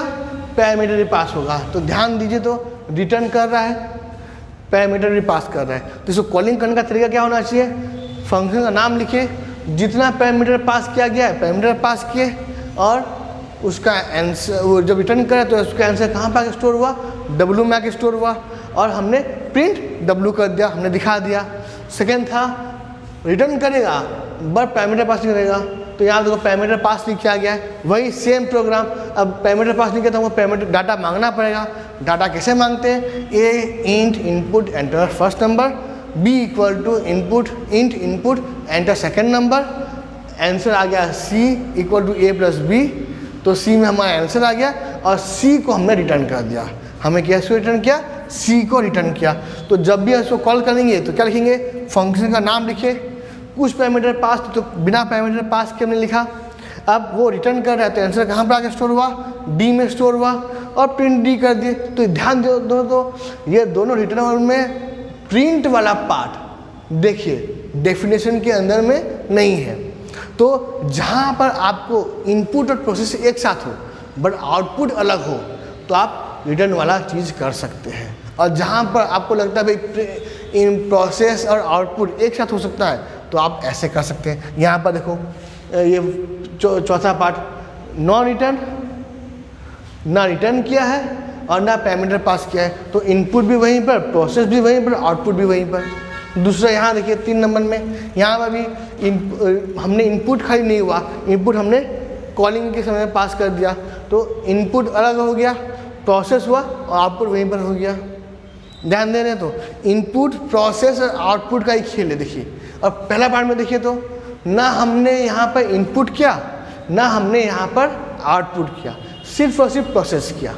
पैरामीटर भी पास होगा। तो ध्यान दीजिए, तो रिटर्न कर रहा है, पैरामीटर भी पास कर रहा है। तो इसको कॉलिंग करने का तरीका क्या होना चाहिए, फंक्शन का नाम लिखे, जितना पैरामीटर पास किया गया है पैरामीटर पास किए, और उसका आंसर वो जब रिटर्न करे तो उसका आंसर कहाँ पर आके स्टोर हुआ, W में आके स्टोर हुआ, और हमने प्रिंट W कर दिया, हमने दिखा दिया। सेकेंड था रिटर्न करेगा बट पैरामीटर पास नहीं करेगा। तो यहाँ देखो पैरामीटर पास नहीं किया गया है, वही सेम प्रोग्राम। अब पैरामीटर पास नहीं किया तो हमको पैरामीटर डाटा मांगना पड़ेगा। डाटा कैसे मांगते हैं, A int input enter first number, B equal to input int input enter second number. Answer आ गया C equal to A plus B, तो सी में हमारा आंसर आ गया, और सी को हमने रिटर्न कर दिया। हमें क्या इसको रिटर्न किया, सी को रिटर्न किया। तो जब भी इसको कॉल करेंगे तो क्या लिखेंगे, फंक्शन का नाम लिखे, कुछ पैरामीटर पास तो बिना पैरामीटर पास के हमने लिखा। अब वो रिटर्न कर रहा है तो आंसर कहाँ पर आके स्टोर हुआ, डी में स्टोर हुआ, और प्रिंट डी कर दिए। तो ध्यान दो दोनों, तो ये दोनों रिटर्न में प्रिंट वाला पार्ट देखिए डेफिनेशन के अंदर में नहीं है। तो जहाँ पर आपको इनपुट और प्रोसेस एक साथ हो बट आउटपुट अलग हो तो आप रिटर्न वाला चीज़ कर सकते हैं। और जहाँ पर आपको लगता है भाई इन प्रोसेस और आउटपुट एक साथ हो सकता है तो आप ऐसे कर सकते हैं। यहाँ पर देखो ये चौथा पार्ट, नॉन रिटर्न, ना रिटर्न किया है और ना पैरामीटर पास किया है, तो इनपुट भी वहीं पर, प्रोसेस भी वहीं पर, आउटपुट भी वहीं पर। दूसरा यहाँ देखिए 3 नंबर में, यहाँ पर भी हमने इनपुट खाली नहीं हुआ, इनपुट हमने कॉलिंग के समय पास कर दिया, तो इनपुट अलग हो गया, प्रोसेस हुआ और आउटपुट वहीं पर हो गया। ध्यान दे रहे हैं, तो इनपुट प्रोसेस और आउटपुट का ही खेल है। देखिए और पहला पार्ट में देखिए तो ना हमने यहाँ पर इनपुट किया ना हमने यहाँ पर आउटपुट किया, सिर्फ और सिर्फ प्रोसेस किया।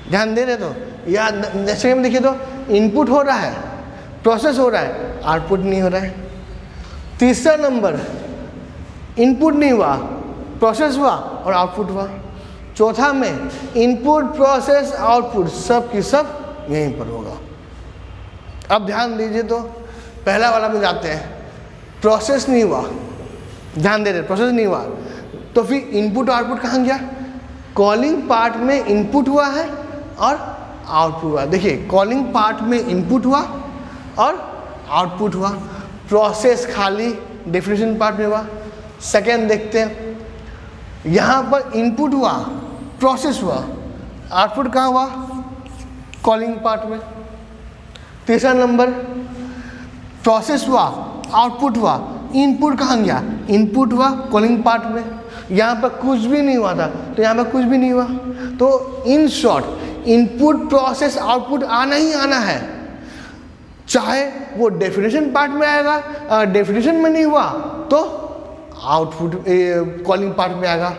ध्यान दे रहे तो, या नेक्स्ट में देखिए तो इनपुट हो रहा है, प्रोसेस हो रहा है, आउटपुट नहीं हो रहा है। तीसरा नंबर इनपुट नहीं हुआ, प्रोसेस हुआ और आउटपुट हुआ। चौथा में इनपुट प्रोसेस आउटपुट सब की सब यहीं पर होगा। अब ध्यान दीजिए तो पहला वाला में जाते हैं, प्रोसेस नहीं हुआ, ध्यान दे रहे प्रोसेस नहीं हुआ, तो फिर इनपुट और आउटपुट कहाँ गया, कॉलिंग पार्ट में इनपुट हुआ है और आउटपुट हुआ। देखिए कॉलिंग पार्ट में इनपुट हुआ और आउटपुट हुआ, प्रोसेस खाली डेफिनेशन पार्ट में हुआ। सेकेंड देखते हैं, यहाँ पर इनपुट हुआ, प्रोसेस हुआ, आउटपुट कहाँ हुआ, कॉलिंग पार्ट में। तीसरा नंबर प्रोसेस हुआ, आउटपुट हुआ, इनपुट कहाँ गया, इनपुट हुआ कॉलिंग पार्ट में। यहाँ पर कुछ भी नहीं हुआ था तो यहाँ पर कुछ भी नहीं हुआ। तो in short input process output आना ही आना है, चाहे वो डेफिनेशन पार्ट में आएगा, डेफिनेशन में नहीं हुआ तो आउटपुट कॉलिंग पार्ट में आएगा,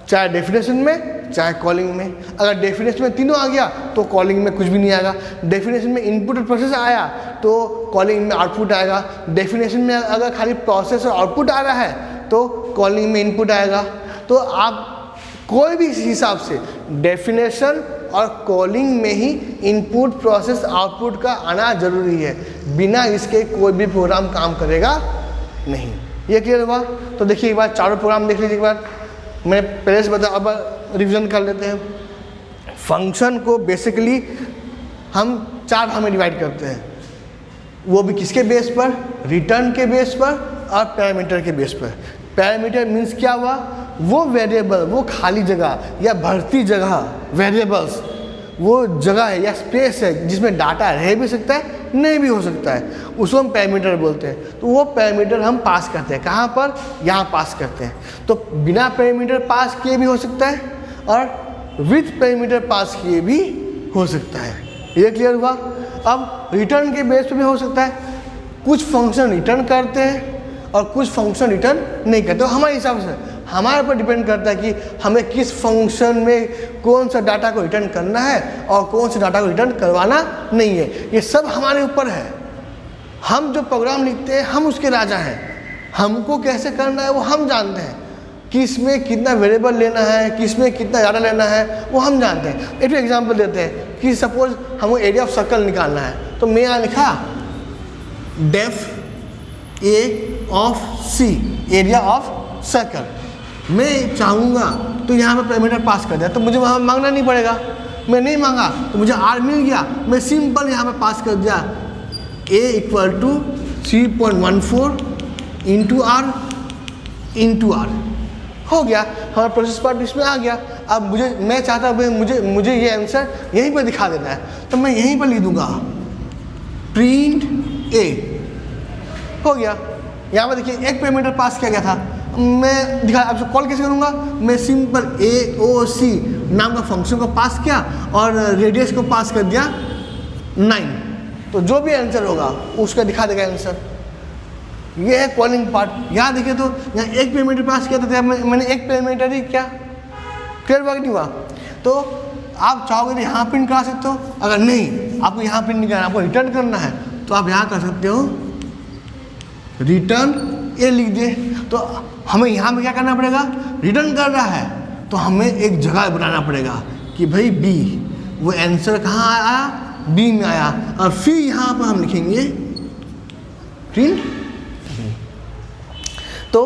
चाहे डेफिनेशन में चाहे कॉलिंग में। अगर डेफिनेशन में तीनों आ गया तो कॉलिंग में कुछ भी नहीं आएगा। डेफिनेशन में इनपुट और प्रोसेस आया तो कॉलिंग में आउटपुट आएगा। डेफिनेशन में अगर खाली प्रोसेस और आउटपुट आ रहा है तो कॉलिंग में इनपुट आएगा। तो आप कोई भी हिसाब से डेफिनेशन और कॉलिंग में ही इनपुट प्रोसेस आउटपुट का आना जरूरी है, बिना इसके कोई भी प्रोग्राम काम करेगा नहीं। ये क्लियर हुआ? तो देखिए एक बार चारों प्रोग्राम देख लीजिए एक बार, मैं पहले से बता, अब रिवीजन कर लेते हैं। फंक्शन को बेसिकली हम 4 भाग में डिवाइड करते हैं, वो भी किसके बेस पर, रिटर्न के बेस पर और पैरामीटर के बेस पर। पैरामीटर मीन्स क्या हुआ, वो वेरिएबल, वो खाली जगह या भर्ती जगह, वेरिएबल्स वो जगह है या स्पेस है जिसमें डाटा रह भी सकता है नहीं भी हो सकता है, उसको हम पैरामीटर बोलते हैं। तो वो पैरामीटर हम पास करते हैं, कहाँ पर, यहाँ पास करते हैं। तो बिना पैरामीटर पास किए भी हो सकता है और विथ पैरामीटर पास किए भी हो सकता है। ये क्लियर हुआ? अब रिटर्न के बेस पे भी हो सकता है, कुछ फंक्शन रिटर्न करते हैं और कुछ फंक्शन रिटर्न नहीं करते। तो हमारे हिसाब से हमारे ऊपर डिपेंड करता है कि हमें किस फंक्शन में कौन सा डाटा को रिटर्न करना है और कौन से डाटा को रिटर्न करवाना नहीं है। ये सब हमारे ऊपर है। हम जो प्रोग्राम लिखते हैं हम उसके राजा हैं, हमको कैसे करना है वो हम जानते हैं, किस में कितना वेरिएबल लेना है, किस में कितना डाटा लेना है वो हम जानते हैं। एक एग्जांपल देते हैं कि सपोज हमको एरिया ऑफ सर्कल निकालना है, तो मैं यहाँ लिखा def A of C, area of circle. मैं चाहूँगा तो यहाँ पे पैरामीटर पास कर दिया, तो मुझे वहाँ मांगना नहीं पड़ेगा। मैं नहीं मांगा तो मुझे आर मिल गया, मैं सिंपल यहाँ पे पास कर दिया ए इक्वल टू 3.14 इंटू आर हो गया, हमारा प्रोसेस पार्ट इसमें आ गया। अब मैं चाहता हूँ मुझे ये आंसर यहीं पर दिखा देना है, तो मैं यहीं पर लिख दूंगा प्रिंट ए, हो गया। यहाँ पर देखिए एक पैरामीटर पास किया गया था, मैं दिखा आपसे कॉल कैसे करूँगा, मैं सिंपल AOC नाम का फंक्शन को पास किया और रेडियस को पास कर दिया 9, तो जो भी आंसर होगा उसका दिखा देगा आंसर। ये है कॉलिंग पार्ट। यहाँ देखिए तो यहाँ एक पैरामीटर पास किया था, मैंने एक पैरामीटर ही क्या क्लियर वर्क नहीं हुआ। तो आप चाहोगे तो यहाँ प्रिंट करा सकते हो, अगर नहीं आपको यहाँ प्रिंट नहीं करना, आपको रिटर्न करना है तो आप यहाँ कर सकते हो रिटर्न ए लिख दे। तो हमें यहाँ पे क्या करना पड़ेगा, रिटर्न कर रहा है तो हमें एक जगह बनाना पड़ेगा कि भाई बी, वो आंसर कहाँ आया, बी में आया, और फिर यहाँ पर हम लिखेंगे प्रिंट। तो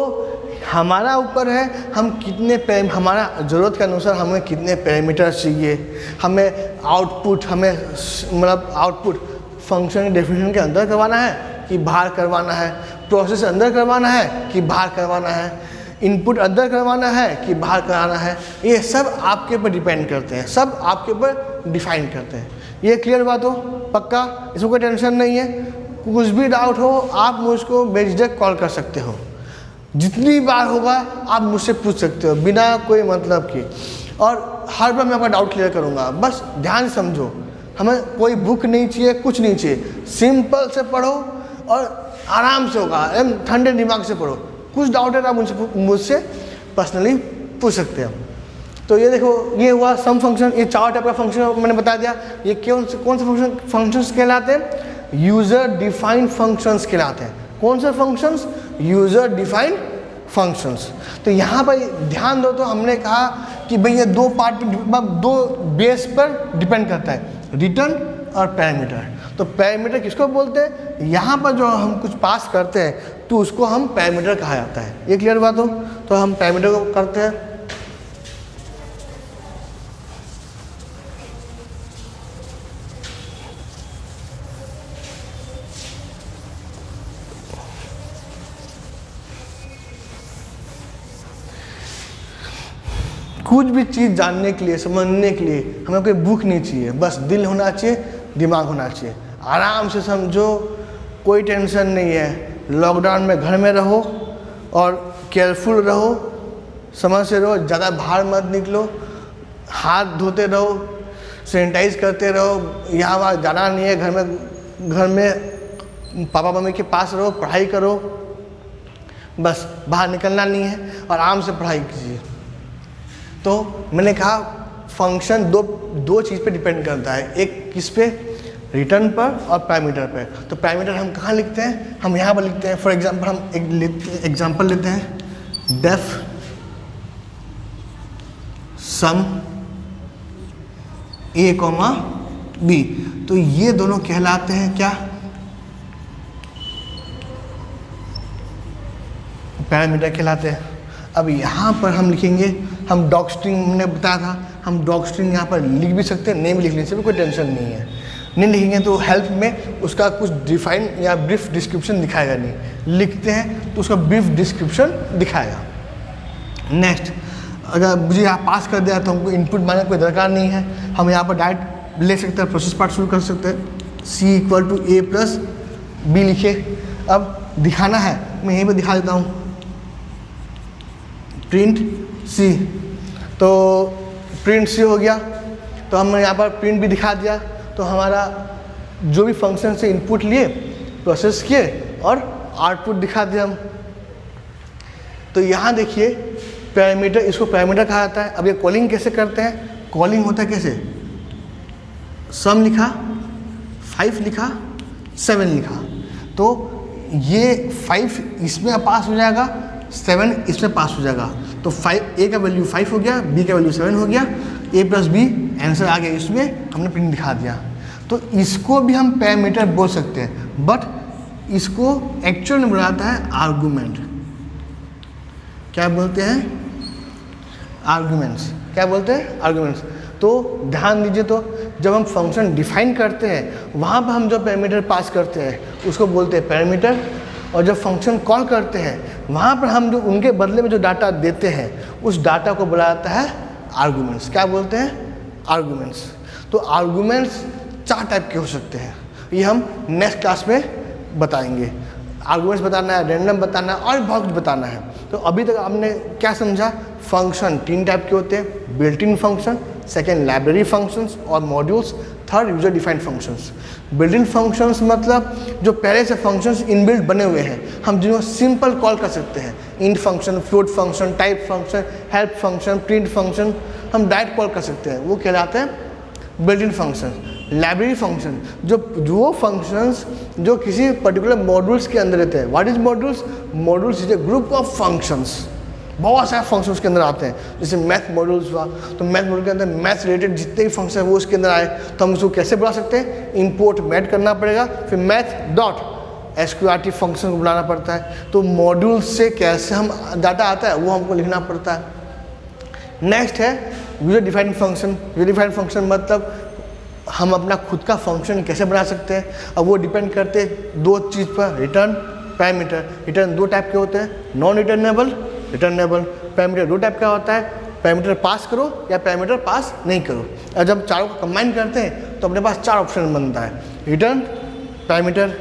हमारा ऊपर है हम कितने हमारा ज़रूरत के अनुसार हमें कितने पैरामीटर चाहिए, हमें आउटपुट मतलब आउटपुट फंक्शन डेफिनेशन के अंदर करवाना है कि बाहर करवाना है, प्रोसेस अंदर करवाना है कि बाहर करवाना है, इनपुट अंदर करवाना है कि बाहर कराना है, ये सब आपके ऊपर डिपेंड करते हैं, सब आपके ऊपर डिफाइन करते हैं। ये क्लियर बात हो, पक्का, इसमें कोई टेंशन नहीं है। कुछ भी डाउट हो आप मुझको बेझिझक कॉल कर सकते हो, जितनी बार होगा आप मुझसे पूछ सकते हो बिना कोई मतलब के, और हर बार मैं आपका डाउट क्लियर करूँगा। बस ध्यान समझो, हमें कोई बुक नहीं चाहिए, कुछ नहीं चाहिए, सिंपल से पढ़ो और आराम से होगा, एकदम ठंडे दिमाग से पढ़ो। कुछ डाउट है तो आप मुझसे पर्सनली पूछ सकते हो। तो ये देखो, ये हुआ सम फंक्शन, ये 4 टाइप का फंक्शन मैंने बता दिया। ये कौन से फंक्शंस कहलाते हैं, यूज़र डिफाइंड फंक्शंस कहलाते हैं। कौन से फंक्शंस, यूज़र डिफाइंड फंक्शंस। तो यहाँ पर ध्यान दो, तो हमने कहा कि भाई ये 2 पार्ट, दो बेस पर डिपेंड करता है, रिटर्न और पैरामीटर। तो पैरामीटर किसको बोलते हैं, यहाँ पर जो हम कुछ पास करते हैं तो उसको हम पैरामीटर कहा जाता है। ये क्लियर बात हो, तो हम पैरामीटर को करते हैं। कुछ भी चीज़ जानने के लिए, समझने के लिए हमें कोई बुक नहीं चाहिए, बस दिल होना चाहिए, दिमाग होना चाहिए। आराम से समझो, कोई टेंशन नहीं है। लॉकडाउन में घर में रहो और केयरफुल रहो, समझ से रहो, ज़्यादा बाहर मत निकलो, हाथ धोते रहो, सैनिटाइज करते रहो, यहाँ वहाँ जाना नहीं है, घर में पापा मम्मी के पास रहो, पढ़ाई करो, बस बाहर निकलना नहीं है और आराम से पढ़ाई कीजिए। तो मैंने कहा फंक्शन दो चीज़ पे डिपेंड करता है, एक किस पे, रिटर्न पर और पैरामीटर पे। तो पैरामीटर हम कहाँ लिखते हैं, हम यहाँ पर लिखते हैं। फॉर एग्जांपल हम एक एग्जांपल लेते हैं, डेफ सम ए कॉमा बी। तो ये दोनों कहलाते हैं क्या, पैरामीटर कहलाते हैं। अब यहाँ पर हम लिखेंगे, हम डॉक स्ट्रिंग हमने बताया था, हम डॉक स्ट्रिंग यहाँ पर लिख भी सकते हैं, नहीं भी लिखने से भी कोई टेंशन नहीं है। नहीं लिखेंगे तो हेल्प में उसका कुछ डिफाइन या ब्रीफ डिस्क्रिप्शन दिखाएगा, नहीं लिखते हैं तो उसका ब्रीफ डिस्क्रिप्शन दिखाएगा। नेक्स्ट, अगर मुझे यहाँ पास कर दिया तो हमको इनपुट मांगने कोई दरकार नहीं है, हम यहाँ पर डायरेक्ट ले सकते हैं, प्रोसेस पार्ट शुरू कर सकते हैं। C = A + B लिखे। अब दिखाना है, मैं यहीं पर दिखा देता हूँ, प्रिंट C। तो प्रिंट C हो गया, तो हमने यहाँ पर प्रिंट भी दिखा दिया। तो हमारा जो भी फंक्शन से इनपुट लिए, प्रोसेस किए और आउटपुट दिखा दिया हम। तो यहाँ देखिए पैरामीटर, इसको पैरामीटर कहा जाता है। अब ये कॉलिंग कैसे करते हैं? कॉलिंग होता है कैसे? सम लिखा, 5 लिखा, 7 लिखा, तो ये 5 इसमें पास हो जाएगा, 7 इसमें पास हो जाएगा। तो 5, ए का वैल्यू 5 हो गया, बी का वैल्यू 7 हो गया, ए प्लस बी आंसर आ गया, इसमें हमने प्रिंट दिखा दिया। तो इसको भी हम पैरामीटर बोल सकते हैं, बट इसको एक्चुअल में बुलाता है आर्गूमेंट। क्या बोलते हैं? आर्गूमेंट्स। क्या बोलते हैं? आर्गूमेंट्स। तो ध्यान दीजिए, तो जब हम फंक्शन डिफाइन करते हैं वहाँ पर हम जो पैरामीटर पास करते हैं उसको बोलते हैं पैरामीटर, और जब फंक्शन कॉल करते हैं वहाँ पर हम जो उनके बदले में जो डाटा देते हैं उस डाटा को बुलाता है आर्गूमेंट्स। क्या बोलते हैं? आर्गूमेंट्स। तो आर्गूमेंट्स 4 टाइप के हो सकते हैं, ये हम नेक्स्ट क्लास में बताएंगे। आर्गूमेंट्स बताना है, रैंडम बताना है और बहुत कुछ बताना है। तो अभी तक आपने क्या समझा? फंक्शन 3 टाइप के होते हैं, built in function, second library functions और modules, third user defined functions. Built in functions मतलब जो पहले से फंक्शंस इनबिल्ट बने हुए हैं, हम जिनको सिंपल कॉल कर सकते हैं। Int function, float function, type function, help function, print function हम डायरेक्ट कॉल कर सकते हैं, वो कहलाते हैं built in function. Library function जो फंक्शंस जो किसी पर्टिकुलर मॉड्यूल्स के अंदर रहते हैं। What is modules? Modules is a group of functions. बहुत सारे फंक्शंस के अंदर आते हैं, जैसे मैथ मॉड्यूल्स हुआ, तो मैथ मॉड्यूल के अंदर मैथ रिलेटेड जितने भी फंक्शन है वो उसके अंदर आए, तो हम उसको कैसे बुला सकते हैं? इंपोर्ट मैथ करना पड़ेगा, फिर मैथ डॉट एसक्यूआरटी फंक्शन को बुलाना पड़ता है। तो मॉड्यूल से कैसे हम डाटा आता है वो हमको लिखना पड़ता है। नेक्स्ट है user defined function. User defined function मतलब हम अपना खुद का फंक्शन कैसे बना सकते हैं। अब वो डिपेंड करते हैं 2 चीज़ पर, रिटर्न, पैरामीटर। रिटर्न 2 टाइप के होते हैं, non returnable, returnable. Parameter 2 type का होता है, पैरामीटर पास करो या पैरामीटर पास नहीं करो। और जब चारों को कंबाइन करते हैं तो अपने पास 4 ऑप्शन बनता है, return, parameter,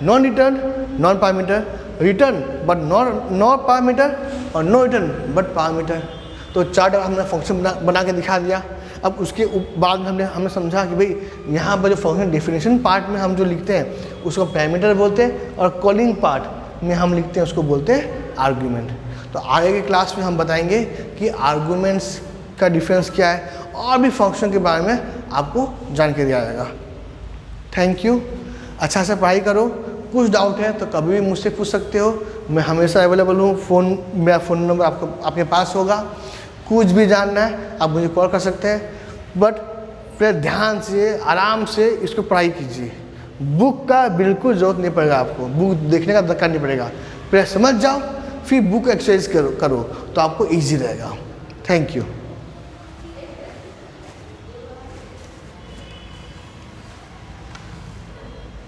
non return, non parameter, return but non parameter, और नो रिटर्न बट पैरामीटर। तो 4 टाइप हमने फंक्शन बना के दिखा दिया। अब उसके बाद में हमने समझा कि भाई यहाँ पर जो फंक्शन डेफिनेशन पार्ट में हम जो लिखते हैं उसको पैरामीटर बोलते हैं, और कॉलिंग पार्ट में हम लिखते हैं उसको बोलते हैं आर्गूमेंट। तो आगे के क्लास में हम बताएंगे कि आर्गूमेंट्स का डिफरेंस क्या है, और भी फंक्शन के बारे में आपको जानकारी दिया जाएगा। Thank you. अच्छा से पढ़ाई करो। कुछ डाउट है तो कभी भी मुझसे पूछ सकते हो, मैं हमेशा अवेलेबल हूँ। मेरा फ़ोन नंबर आपके पास होगा। कुछ भी जानना है आप मुझे कॉल कर सकते हैं, बट फिर ध्यान से आराम से इसको पढ़ाई कीजिए। बुक का बिल्कुल ज़रूरत नहीं पड़ेगा आपको, बुक देखने का दरकार नहीं पड़ेगा। फिर समझ जाओ, फिर बुक एक्सरसाइज करो तो आपको ईजी रहेगा। Thank you.